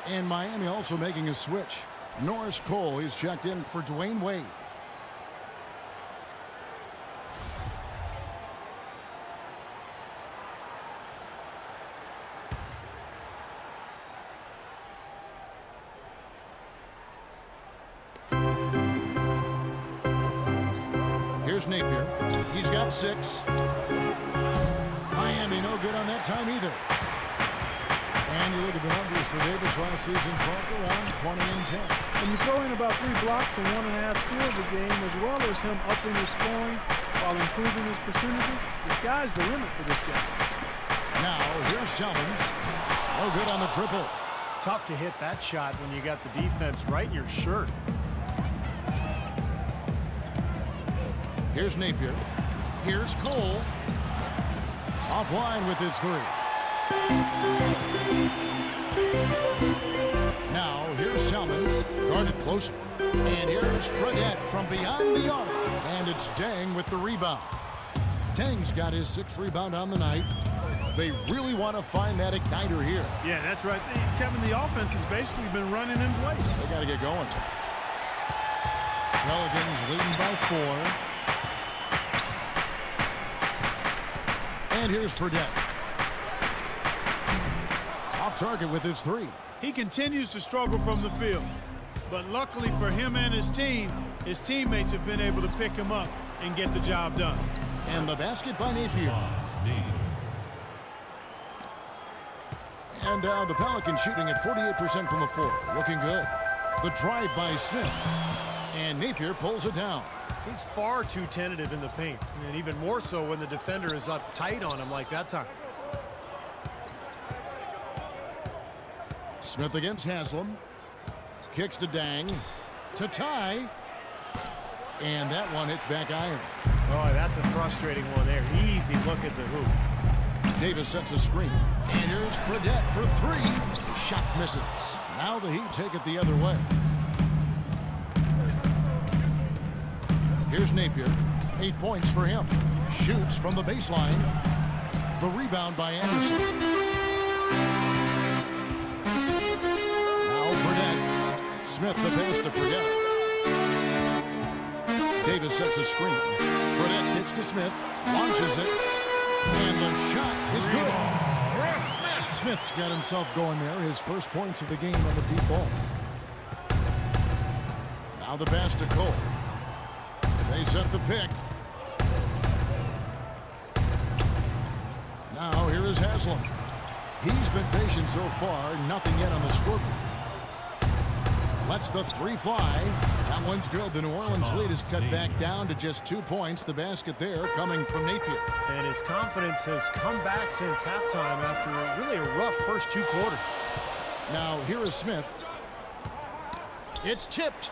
And Miami also making a switch. Norris Cole, he's checked in for Dwayne Wade. Here's Napier. He's got 6. Miami no good on that time either. And you look at the numbers for Davis last season, around 20 and 10. And you throw in about 3 blocks and 1.5 steals a game, as well as him upping his scoring while improving his percentages. The sky's the limit for this guy. Now, here's Chalmers. No good on the triple. Tough to hit that shot when you got the defense right in your shirt. Here's Napier. Here's Cole. Offline with his three. Now here's Chalmers. Guarded closer. And here's Fredette from beyond the arc. And it's Dang with the rebound. Dang's got his 6th rebound on the night. They really want to find that igniter here. Yeah, that's right. Kevin, the offense has basically been running in place. They got to get going. Pelicans leading by 4. And here's Fredette. Off target with his 3. He continues to struggle from the field. But luckily for him and his team, his teammates have been able to pick him up and get the job done. And the basket by Napier. And the Pelicans shooting at 48% from the floor. Looking good. The drive by Smith. And Napier pulls it down. He's far too tentative in the paint, and even more so when the defender is up tight on him like that time. Smith against Haslam. Kicks to Dang. To tie. And that one hits back iron. Oh, that's a frustrating one there. Easy look at the hoop. Davis sets a screen. And here's Fredette for 3. The shot misses. Now the Heat take it the other way. Here's Napier. 8 points for him. Shoots from the baseline. The rebound by Anderson. Now Fredette. Smith the pass to Fredette. Davis sets a screen. Fredette kicks to Smith. Launches it. And the shot is good. Smith's got himself going there. His first points of the game on the deep ball. Now the pass to Cole. They set the pick. Now here is Haslam. He's been patient so far. Nothing yet on the scoreboard. Lets the 3 fly. That one's good. The New Orleans lead is cut back down to just 2 points. The basket there coming from Napier. And his confidence has come back since halftime after really a rough first 2 quarters. Now here is Smith. It's tipped.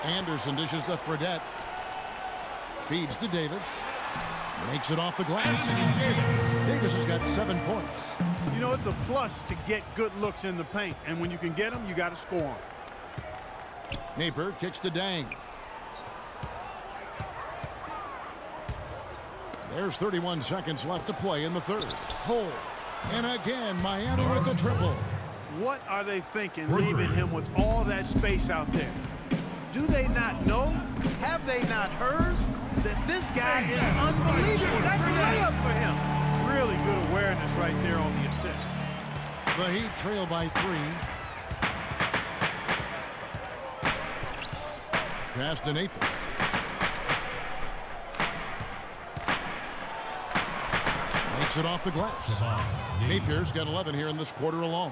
Anderson dishes to Fredette. Feeds to Davis. Makes it off the glass. Davis has got 7 points. You know, it's a plus to get good looks in the paint. And when you can get them, you got to score them. Napier kicks to Dang. There's 31 seconds left to play in the third. Cole. And again, Miami with the triple. What are they thinking, leaving him with all that space out there? Do they not know? Have they not heard that this guy is unbelievable? That's a layup for him. Really good awareness right there on the assist. The Heat trail by 3. Pass to Napier. Makes it off the glass. Napier's got 11 here in this quarter alone.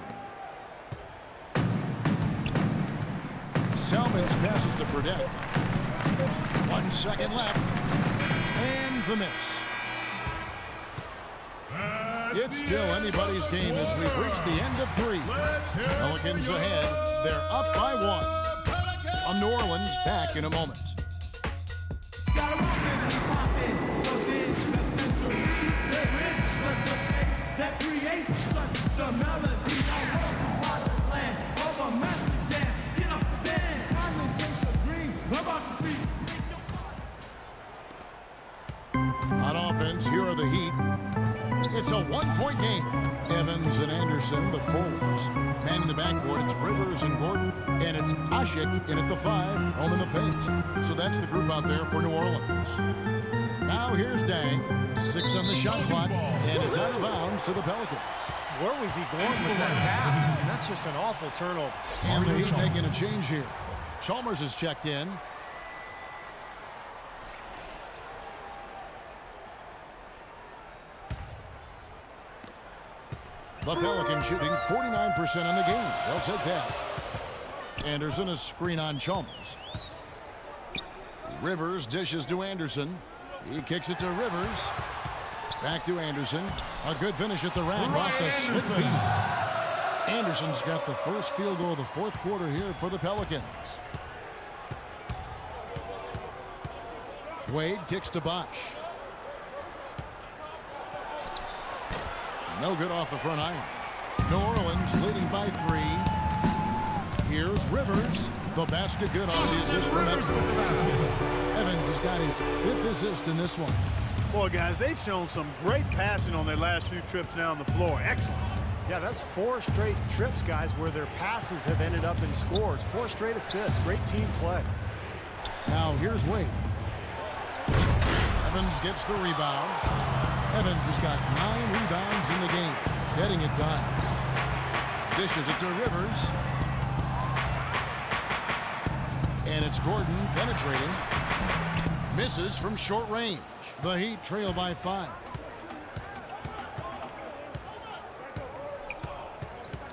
Salmons passes to Fredette. 1 second left. And the miss. It's still anybody's game as we've reached the end of 3. Pelicans ahead. They're up by 1. On New Orleans, back in a moment. On offense, here are the Heat. It's a 1-point game. Evans and Anderson, the forwards. Manning the backcourt, it's Rivers and Gordon. And it's Ashik in at the 5, home in the paint. So that's the group out there for New Orleans. Now here's Dang. 6 on the shot clock. And it's out of bounds to the Pelicans. Where was he going with that pass? I mean, that's just an awful turnover. And the Heat making a change here. Chalmers is checked in. The Pelicans shooting 49% on the game. They'll take that. Anderson a screen on Chalmers. Rivers dishes to Anderson. He kicks it to Rivers. Back to Anderson. A good finish at the rack off the Anderson. slip feed. Anderson's got the first field goal of the fourth quarter here for the Pelicans. Wade kicks to Bosch. No good off the front iron. New Orleans leading by 3. Here's Rivers. The basket good on the assist from Evans. Evans has got his 5th assist in this one. Boy, guys, they've shown some great passing on their last few trips down the floor. Excellent. Yeah, that's 4 straight trips, guys, where their passes have ended up in scores. 4 straight assists. Great team play. Now here's Wade. Evans gets the rebound. Evans has got 9 rebounds in the game. Getting it done. Dishes it to Rivers. And it's Gordon penetrating. Misses from short range. The Heat trail by 5.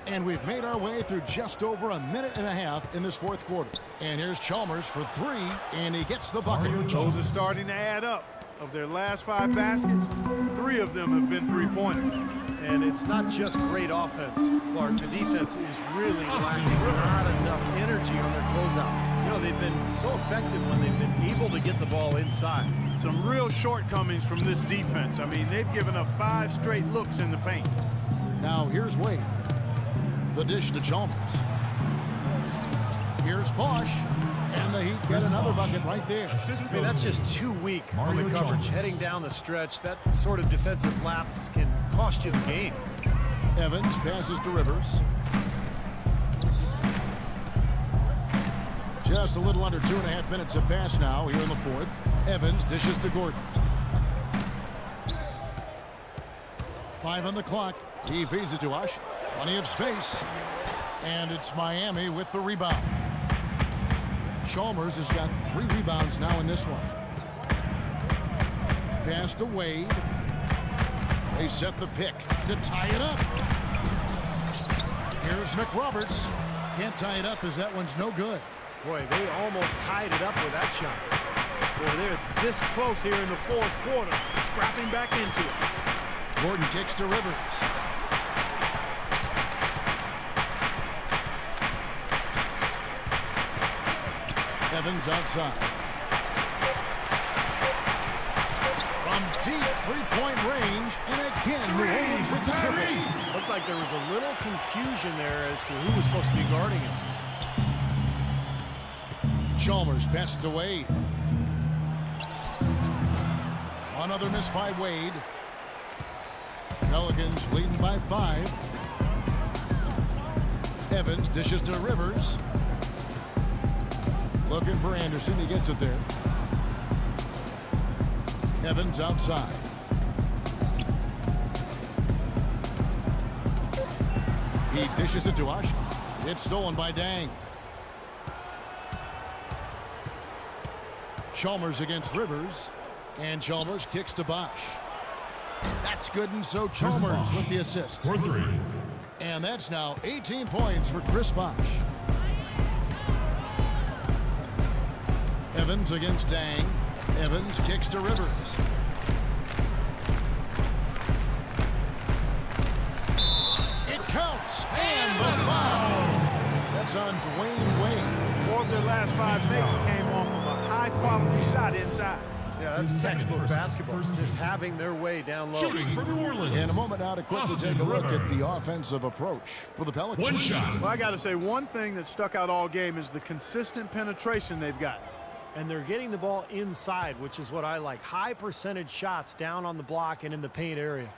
And we've made our way through just over a minute and a half in this fourth quarter. And here's Chalmers for 3, and he gets the bucket. Those are starting to add up. Of their last 5 baskets, 3 of them have been 3-pointers. And it's not just great offense, Clark. The defense is really lacking not enough energy on their closeouts. You know, they've been so effective when they've been able to get the ball inside. Some real shortcomings from this defense. I mean, they've given up 5 straight looks in the paint. Now here's Wade. The dish to Chalmers. Here's Bosch. And the Heat get another bucket right there. I mean, that's just too weak on the coverage. Heading down the stretch, that sort of defensive lapse can cost you the game. Evans passes to Rivers. Just a little under 2.5 minutes have passed now here in the fourth. Evans dishes to Gordon. 5 on the clock. He feeds it to Ush. Plenty of space. And it's Miami with the rebound. Chalmers has got 3 rebounds now in this one. Pass to Wade. They set the pick to tie it up. Here's McRoberts. Can't tie it up as that one's no good. Boy, they almost tied it up with that shot. Boy, they're this close here in the fourth quarter. Scrapping back into it. Gordon kicks to Rivers. Evans outside. From deep 3-point range, and again, New Orleans with the triple. Looked like there was a little confusion there as to who was supposed to be guarding him. Chalmers passes to Wade. Another miss by Wade. Pelicans leading by 5. Evans dishes to Rivers. Looking for Anderson. He gets it there. Evans outside. He dishes it to Ush. It's stolen by Dang. Chalmers against Rivers. And Chalmers kicks to Bosch. That's good, and so Chalmers with the assist. For 3. And that's now 18 points for Chris Bosch. Evans against Dang. Evans kicks to Rivers. It counts. And the foul. That's on Dwayne Wade. 4 of their last 5 makes came off of a high-quality shot inside. Yeah, that's textbook basketball. Just having their way down low. Shooting for New Orleans. In a moment now to quickly take a look at the offensive approach for the Pelicans. 1 shot. Well, I got to say, one thing that stuck out all game is the consistent penetration they've got. And they're getting the ball inside, which is what I like. High percentage shots down on the block and in the paint area.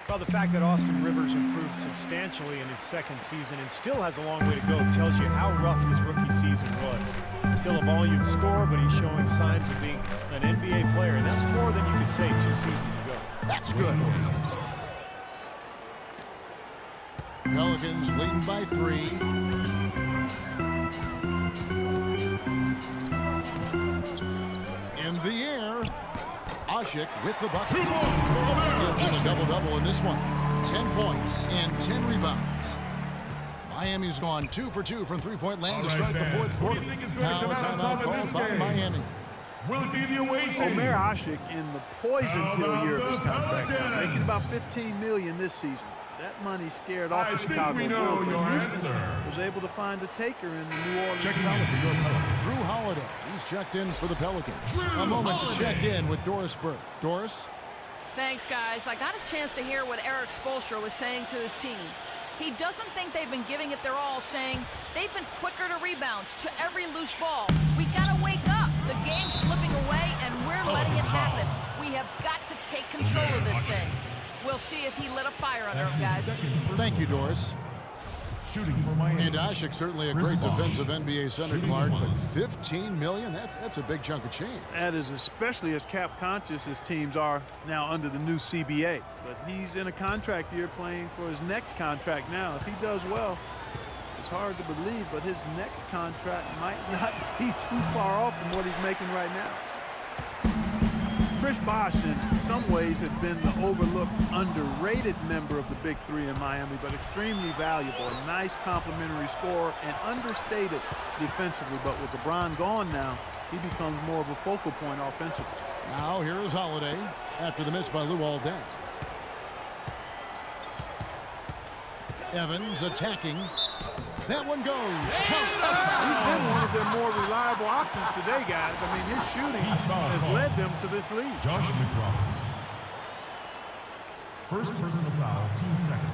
Well, the fact that Austin Rivers improved substantially in his second season and still has a long way to go tells you how rough his rookie season was. Still a volume scorer, but he's showing signs of being an NBA player, and that's more than you could say 2 seasons ago. That's good. Pelicans leading by 3. In the air, Ashik with the bucket. 2 points for America. Gives him a double-double in this one. 10 points and 10 rebounds. Miami's gone 2 for 2 from 3-point land to start the fourth quarter. Now a timeout called by Miami. will it be the away team? Omer Ashik in the poison pill year of his contract now, making about $15 million this season. That money scared off the Chicago think we know Bulls, but your Houston answer. was able to find a taker in the New Orleans Checking out for your Pelicans. Drew Holiday. He's checked in for the Pelicans. A moment to check in with Doris Burke. Doris? Thanks, guys. I got a chance to hear what Eric Spoelstra was saying to his team. He doesn't think they've been giving it their all, saying they've been quicker to rebounds, to every loose ball. We gotta wake up. The game's slipping away, and we're letting it happen. We have got to take control of this thing. We'll see if he lit a fire under him, guys. Thank you, Doris. Shooting for Miami. And Ashik certainly a Chris great Bosh. defensive NBA center, Shooting Clark, one. but $15 million, that's a big chunk of change. That is especially as cap conscious as teams are now under the new CBA. But he's in a contract year playing for his next contract now. If he does well, it's hard to believe, but his next contract might not be too far off from what he's making right now. Chris Bosh, in some ways, had been the overlooked, underrated member of the Big Three in Miami, but extremely valuable. A nice complimentary scorer and understated defensively. But with LeBron gone now, he becomes more of a focal point offensively. Now here is Holiday after the miss by Luol Deng. Evans attacking. That one goes. He's been one of their more reliable options today, guys. I mean, his shooting has led them to this lead. Josh McRoberts. First personal foul, team second.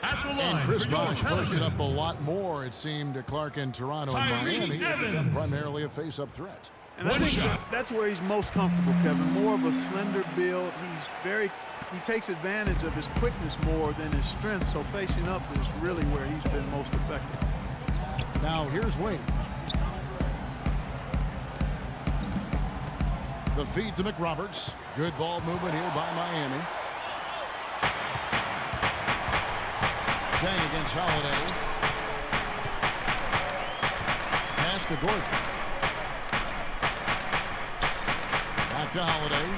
At the line, And Chris for your Bosh pushed it up a Pelicans. lot more, it seemed, to Clark in Toronto and Miami. It's become primarily a face-up threat. And I think that's where he's most comfortable, Kevin. More of a slender build. He takes advantage of his quickness more than his strength, so facing up is really where he's been most effective. Now here's Wade. The feed to McRoberts. Good ball movement here by Miami. Deng against Holiday. Pass to Gordon. Back to Holiday.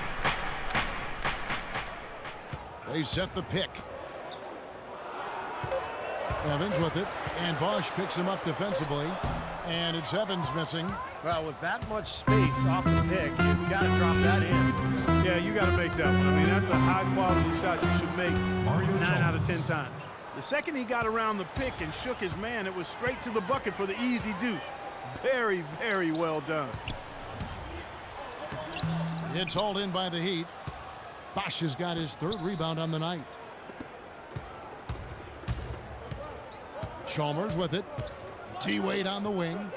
They set the pick. Evans with it, and Bosh picks him up defensively, and it's Evans missing. Well, with that much space off the pick, you've got to drop that in. Yeah, you got to make that one. I mean, that's a high-quality shot you should make 9 out of 10 times. The second he got around the pick and shook his man, it was straight to the bucket for the easy deuce. Very, very well done. It's hauled in by the Heat. Bosh has got his third rebound on the night. Chalmers with it. T-Wade on the wing.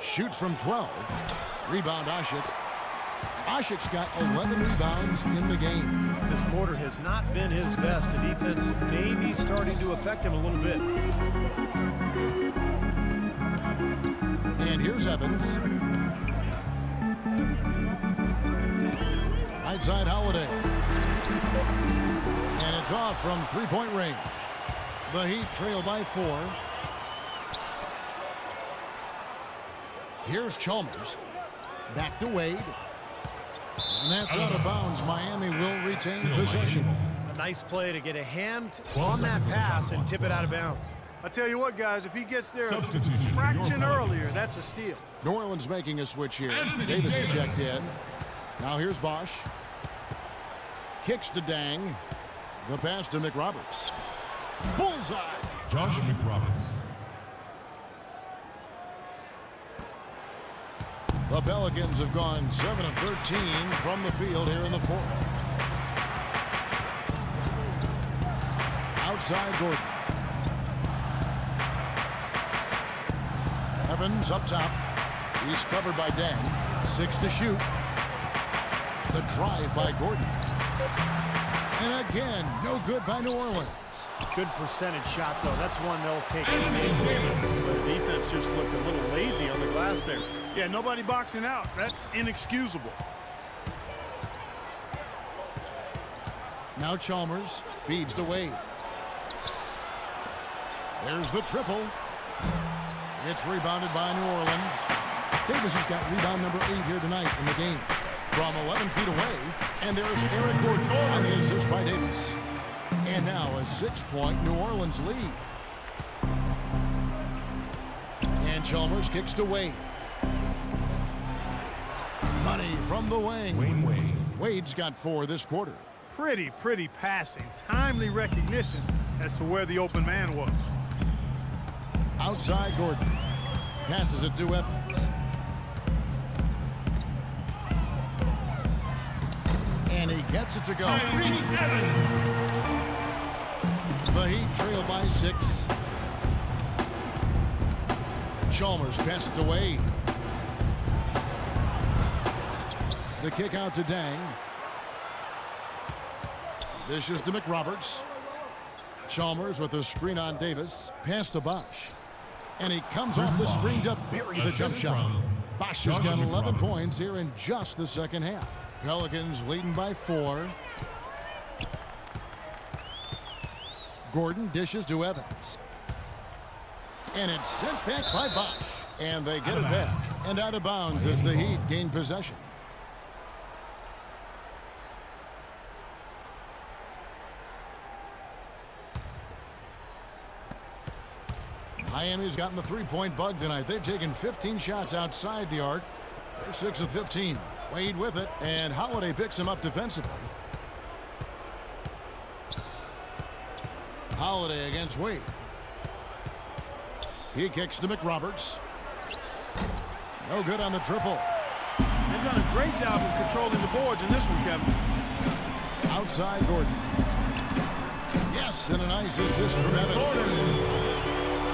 Shoots from 12. Rebound Ashik. Ashik's got 11 rebounds in the game. This quarter has not been his best. The defense may be starting to affect him a little bit. And here's Evans. Right side Holiday. And it's off from three-point range. The Heat trail by 4. Here's Chalmers. Back to Wade. And that's out of bounds. Miami will retain possession. A nice play to get a hand on that pass and tip it out of bounds. I tell you what, guys, if he gets there a Substitution for your fraction Pelicans. earlier, that's a steal. New Orleans making a switch here. Anthony Davis is Davis. checked in. Now here's Bosh. Kicks to Deng. The pass to McRoberts. Bullseye. Josh McRoberts. The Pelicans have gone 7 of 13 from the field here in the fourth. Outside Gordon. Evans up top. He's covered by Deng. 6 to shoot. The drive by Gordon. And again, no good by New Orleans. Good percentage shot, though. That's one they'll take any day. Davis. The defense just looked a little lazy on the glass there. Yeah, nobody boxing out. That's inexcusable. Now Chalmers feeds to Wade. There's the triple. It's rebounded by New Orleans. Davis has got rebound number 8 here tonight in the game. From 11 feet away, and there's Eric Gordon on the assist by Davis. And now a 6-point New Orleans lead. And Chalmers kicks to Wade. Money from the wing. Wade. Wade's got 4 this quarter. Pretty passing. Timely recognition as to where the open man was. Outside Gordon. Passes it to Evans. And he gets it to go. The Heat trail by 6. Chalmers passes it to Wade. The kick out to Dang. Dishes to McRoberts. Chalmers with a screen on Davis. Pass to Bosch. And he comes off the screen to bury the jump shot. Bosch has got 11 points here in just the second half. Pelicans leading by 4. Gordon dishes to Evans. And it's sent back by Bosch. And they get it back. And out of bounds as the Heat gain possession. Miami's gotten the three-point bug tonight. They've taken 15 shots outside the arc. They're 6 of 15. Wade with it, and Holiday picks him up defensively. Holiday against Wade. He kicks to McRoberts. No good on the triple. They've done a great job of controlling the boards in this one, Kevin. Outside Gordon. Yes, and a nice assist from Evans.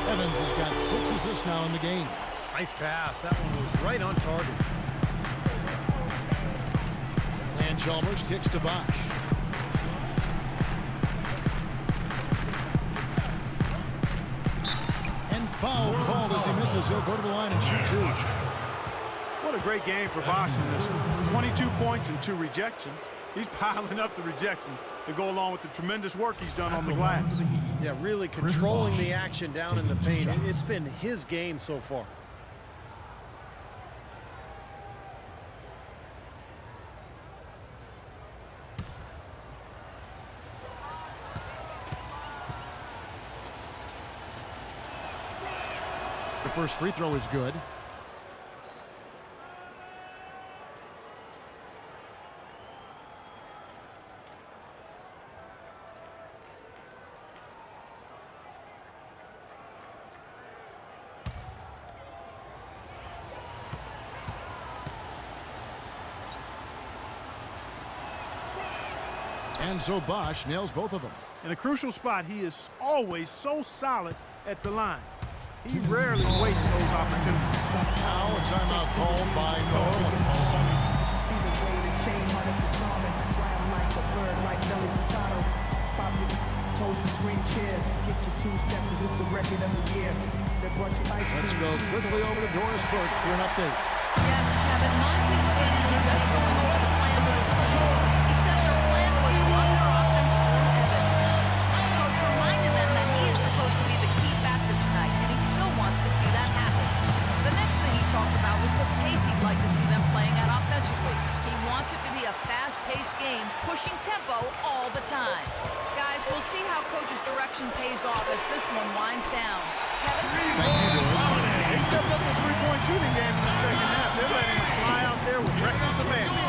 Evans has got 6 assists now in the game. Nice pass. That one was right on target. And Chalmers kicks to Bosch. And foul called as he misses. He'll go to the line and shoot 2. What a great game for Bosch in this one. 22 points and 2 rejections. He's piling up the rejections to go along with the tremendous work he's done on the glass. Yeah, really controlling the action down in the paint. It's been his game so far. The first free throw is good. And so Bosch nails both of them. In a crucial spot, he is always so solid at the line. He rarely wastes those opportunities. Now a timeout called by New Orleans. Let's go quickly over to Doris Burke for an update. Yes, Kevin, Monty Williams was just going over the plan with his team. He said their plan was run their offense through Evans. Coach reminded them that he is supposed to be the key factor tonight, and he still wants to see that happen. The next thing he talked about was the pace he'd like to see them playing at offensively. He wants it to be a fast-paced game, pushing tempo all the time. Guys, we'll see how Coach's direction pays off as this one winds down. Kevin? They stepped up the three-point shooting game in the second half. They're letting him fly out there with reckless abandon.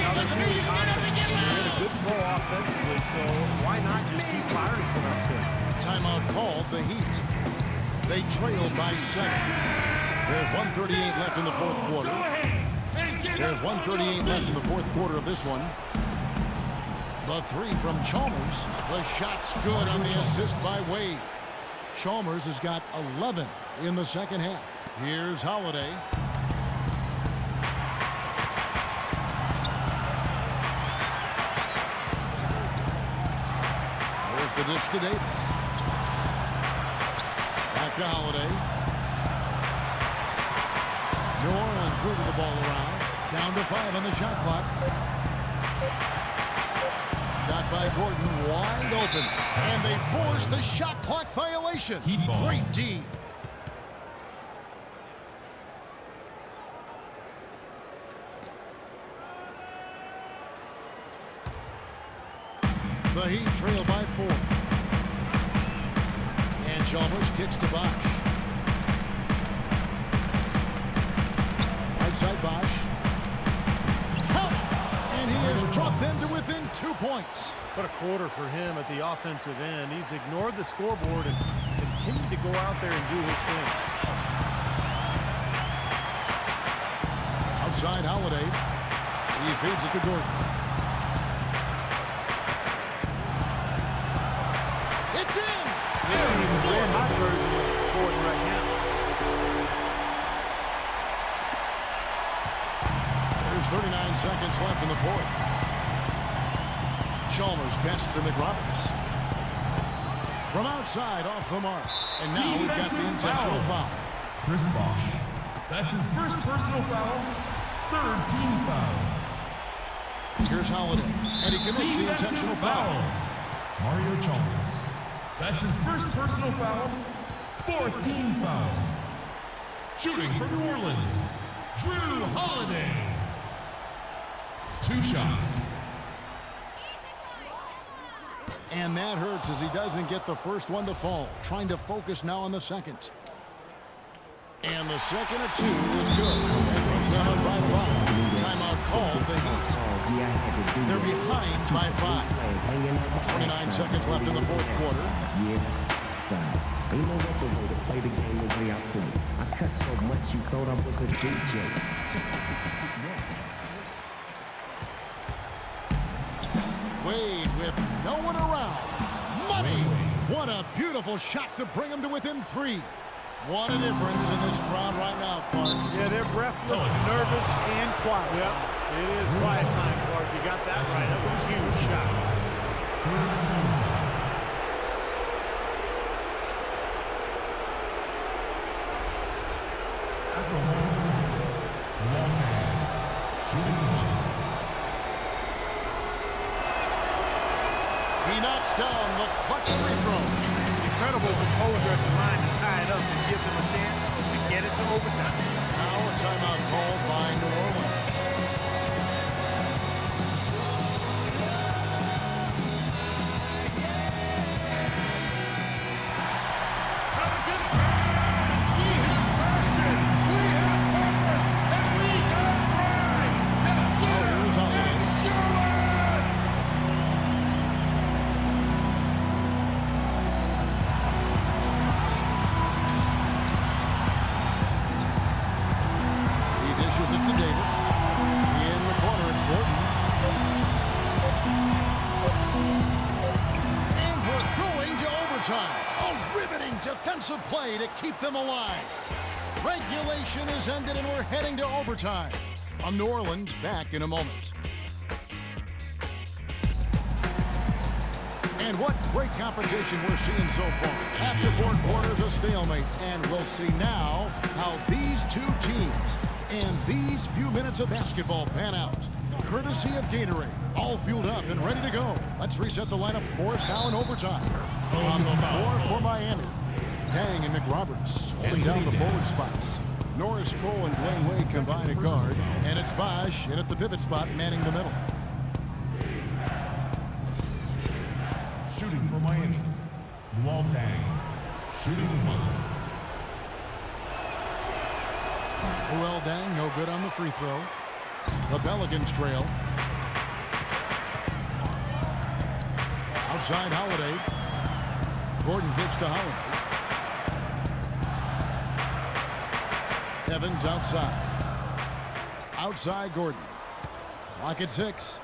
Now they're feeling confident. They're in a good flow offensively, so why not just keep firing from out there? Timeout called the Heat. They trail by 7. There's 1:38 left in the fourth quarter. There's 1:38 left in the fourth quarter of this one. The 3 from Chalmers. The shot's good on the assist by Wade. Chalmers has got 11 in the second half. Here's Holiday. There's the dish to Davis. Back to Holiday. New Orleans moving the ball around. Down to 5 on the shot clock. Shot by Gordon, wide open. And they force the shot clock violation. Great D. The Heat trail by 4. And Chalmers kicks to Bosch. outside Bosch. Count! And he has dropped them to within 2 points. What a quarter for him at the offensive end. He's ignored the scoreboard and continued to go out there and do his thing. Outside Holiday. He feeds it to Gordon. It's in! This is the red hot version of Gordon right now. There's 39 seconds left in the fourth. Chalmers best to McRoberts. From outside, off the mark. And now we've got the intentional foul. Chris Bosh. That's his first personal foul. Third team foul. Here's Holiday. And he commits the intentional foul. Mario Chalmers. That's his first personal foul. Fourth team foul. Shooting for New Orleans. Drew Holiday. 2 shots. And that hurts as he doesn't get the first one to fall. Trying to focus now on the second. And the second of 2 is good. And puts them up by 5. Timeout called the Heat. They're behind by 5. 29 seconds left in the fourth quarter. Ain't no other way to play the game the way I play. I cut so much you thought I was a DJ. Wade with no one around. Money! What a beautiful shot to bring him to within 3. What a difference in this crowd right now, Clark. Yeah, they're breathless, nervous, and quiet. Yeah, it is quiet time, Clark. You got that right. That was a huge shot. He knocks down the clutch free throw. Incredible composure at the line to tie it up and give them a chance to get it to overtime. Now a timeout called by New Orleans. Pelicans fans, we have passion, we have purpose, and we have pride. Now get up and show us! He dishes it to Davis. In the corner, it's Gordon. And we're going to overtime. A riveting defensive play to keep them alive. Regulation is ended and we're heading to overtime. I'm New Orleans, back in a moment. And what great competition we're seeing so far. After 4 quarters, a stalemate. And we'll see now how these 2 teams and these few minutes of basketball pan out. Courtesy of Gatorade. All fueled up and ready to go. Let's reset the lineup for us now in overtime. On the floor for Miami. Dang and McRoberts holding down the forward spots. Norris Cole and Dwayne Wade combine at guard. And it's Bosch in at the pivot spot, manning the middle. Shooting for Miami. Dang. Shooting 1. Well, Dang, no good on the free throw. The Pelicans trail. Outside Holiday. Gordon kicks to Holiday. Evans outside. Outside Gordon. Clock at 6.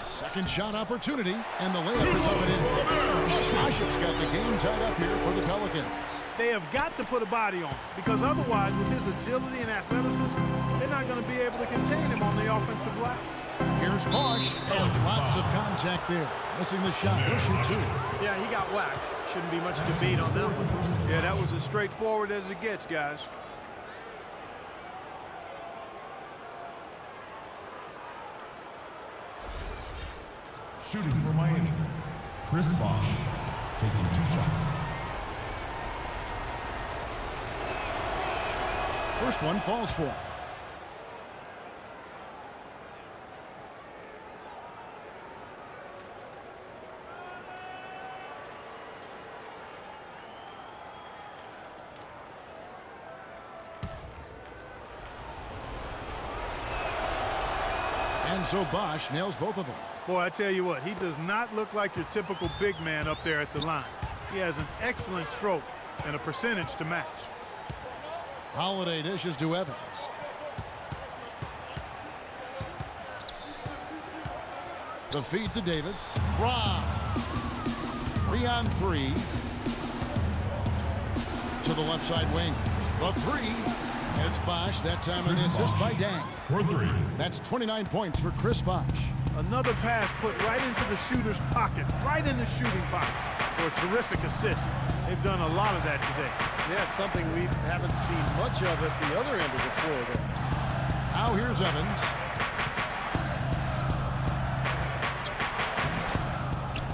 Second shot opportunity, and the layup is up and in. Bosch's got the game tied up here for the Pelicans. They have got to put a body on him, because otherwise, with his agility and athleticism, they're not going to be able to contain him on the offensive glass. Here's Bosch, and lots of contact there. Missing the shot. He'll shoot 2. Yeah, he got whacked. Shouldn't be much debate on that one. Yeah, that was as straightforward as it gets, guys. Shooting for Miami. Chris Bosh taking 2 shots. First one falls for. And so Bosch nails both of them. Boy, I tell you what, he does not look like your typical big man up there at the line. He has an excellent stroke and a percentage to match. Holiday dishes to Evans. The feed to Davis. Rob. 3-on-3. To the left side wing. The three. It's Bosch. That time an assist by Dang. For 3. That's 29 points for Chris Bosch. Another pass put right into the shooter's pocket, right in the shooting pocket for a terrific assist. They've done a lot of that today. Yeah, it's something we haven't seen much of at the other end of the floor there. Now here's Evans.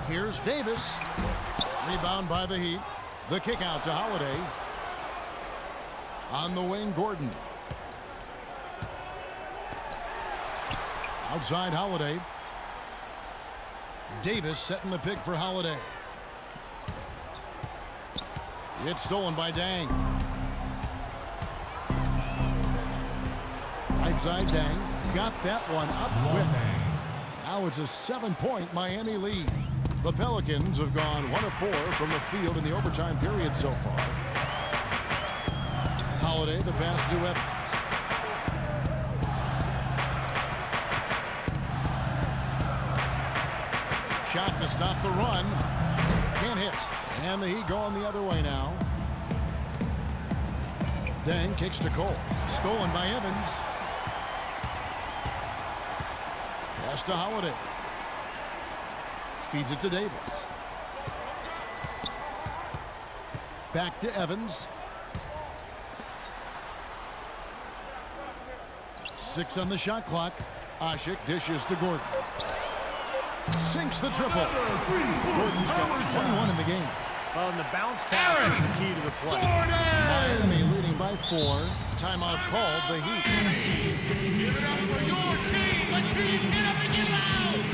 Here's Davis. Rebound by the Heat. The kick out to Holiday. On the wing, Gordon. Outside Holiday. Davis setting the pick for Holiday. It's stolen by Dang. Right side Dang. Got that one up quick. Now it's a 7-point Miami lead. The Pelicans have gone 1 of 4 from the field in the overtime period so far. Holiday, the pass to Evans. Shot to stop the run. Can't hit. And the Heat going the other way now. Dang kicks to Cole. Stolen by Evans. Pass to Holiday. Feeds it to Davis. Back to Evans. 6 on the shot clock. Ashik dishes to Gordon. Sinks the triple. Gordon's got 21 in the game. Well, and the bounce pass is the key to the play. Miami leading by 4. Timeout called. The Heat. Give it up for your team. Let's hear you get up and get loud.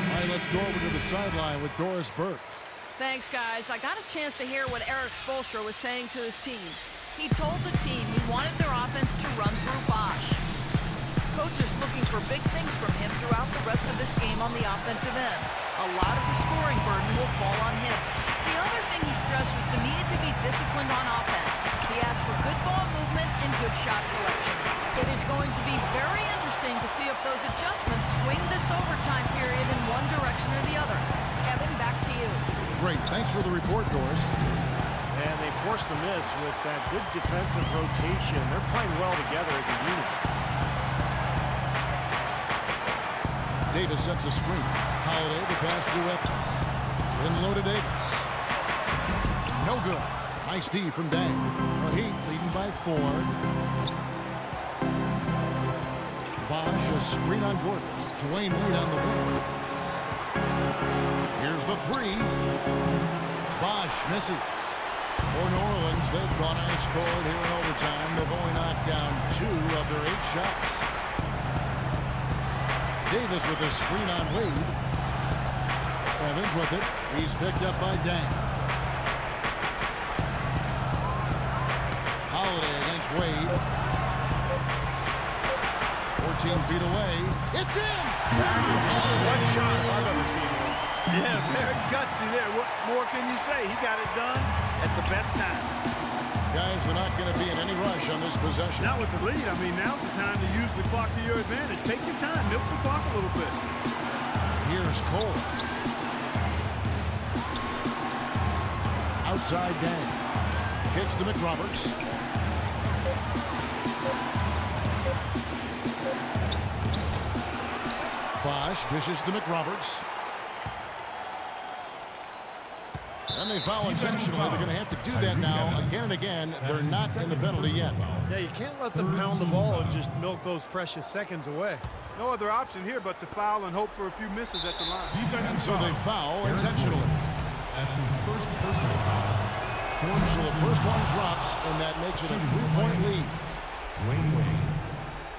All right, let's go over to the sideline with Doris Burke. Thanks, guys. I got a chance to hear what Eric Spoelstra was saying to his team. He told the team he wanted their offense to run through Bosch. Coach is looking for big things from him throughout the rest of this game on the offensive end. A lot of the scoring burden will fall on him. The other thing he stressed was the need to be disciplined on offense. He asked for good ball movement and good shot selection. It is going to be very interesting to see if those adjustments swing this overtime period in one direction or the other. Kevin, back to you. Great. Thanks for the report, Doris. And they forced the miss with that good defensive rotation. They're playing well together as a unit. Davis sets a screen. Holiday, the pass to Evans. In low to Davis. No good. Nice D from Dang. The Heat leading by 4. Bosch, a screen on Gordon. Dwayne Wade on the wing. Here's the 3. Bosch misses. For New Orleans, they've gone ice cold here in overtime. They've only knocked down 2 of their 8 shots. Davis with a screen on Wade. Evans with it. He's picked up by Dang. Holiday against Wade. 14 feet away. It's in! One shot I've ever seen. Yeah, very gutsy there. What more can you say? He got it done at the best time. Guys are not going to be in any rush on this possession. Not with the lead. I mean, now's the time to use the clock to your advantage. Take your time. Milk the clock a little bit. Here's Cole. Outside Dang. Kicks to McRoberts. Bosch dishes to McRoberts. And they foul intentionally. They're going to have to do that now again and again. They're not in the penalty yet. Yeah, you can't let them pound the ball and just milk those precious seconds away. No other option here but to foul and hope for a few misses at the line. And so they foul intentionally. That's his first personal foul. So the first one drops, and that makes it a 3-point lead. Wayne Wade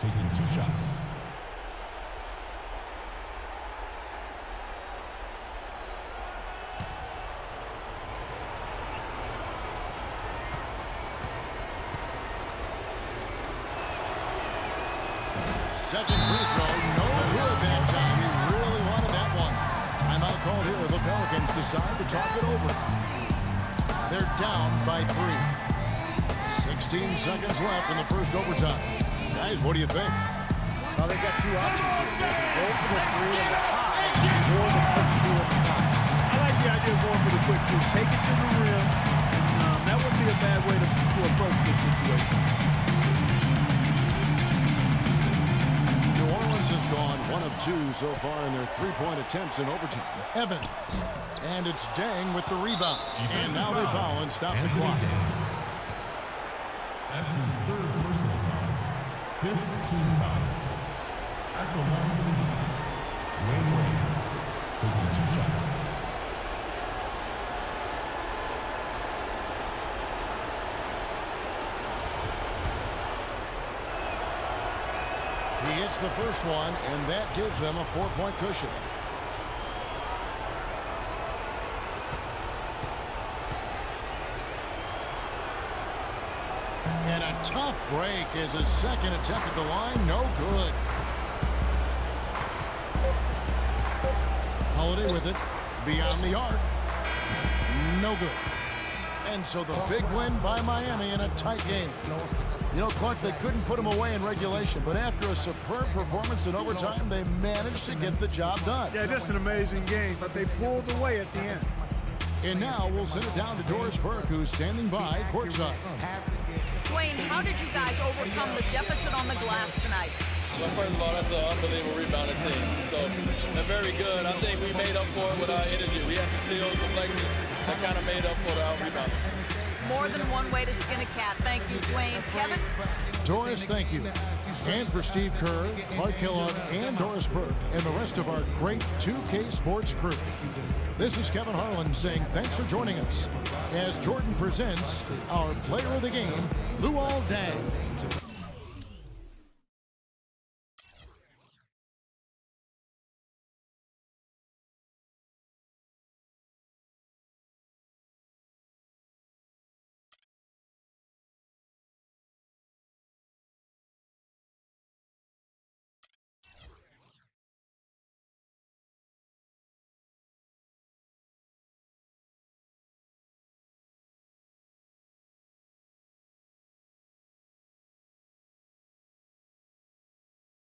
taking 2 shots. second free throw. No good that time. He really wanted that one. Timeout called here. The Pelicans decide to talk it over. They're down by 3. 16 seconds left in the first overtime. Guys, what do you think? Well, they've got two options here. They can go for the 3 at the tie or the quick 2 at the 5. I like the idea of going for the quick 2. Take it to the rim. That wouldn't be a bad way to approach this situation. New Orleans has gone 1 of 2 so far in their 3-point attempts in overtime. Evans. And it's Deng with the rebound. And now they foul and stop the clock. That's his third personal foul. 5th team foul. At the line for the Heat, Wayne taking 2 shots. He hits the first one, and that gives them a 4-point cushion. And a tough break is his second attempt at the line. No good. Holiday with it. Beyond the arc. No good. And so the big win by Miami in a tight game. You know, Clark, they couldn't put him away in regulation, but after a superb performance in overtime, they managed to get the job done. Yeah, just an amazing game, but they pulled away at the end. And now we'll send it down to Doris Burke, who's standing by courtside. Dwayne, how did you guys overcome the deficit on the glass tonight? Well, first of all, that's an unbelievable rebounding team. So they're very good. I think we made up for it with our energy. We had some steals, deflections that kind of made up for our rebounding. More than one way to skin a cat. Thank you, Dwayne. Kevin? Doris, thank you. And for Steve Kerr, Clark Kellogg, and Doris Burke, and the rest of our great 2K Sports crew. This is Kevin Harlan saying thanks for joining us as Jordan presents our player of the game, Luol Deng.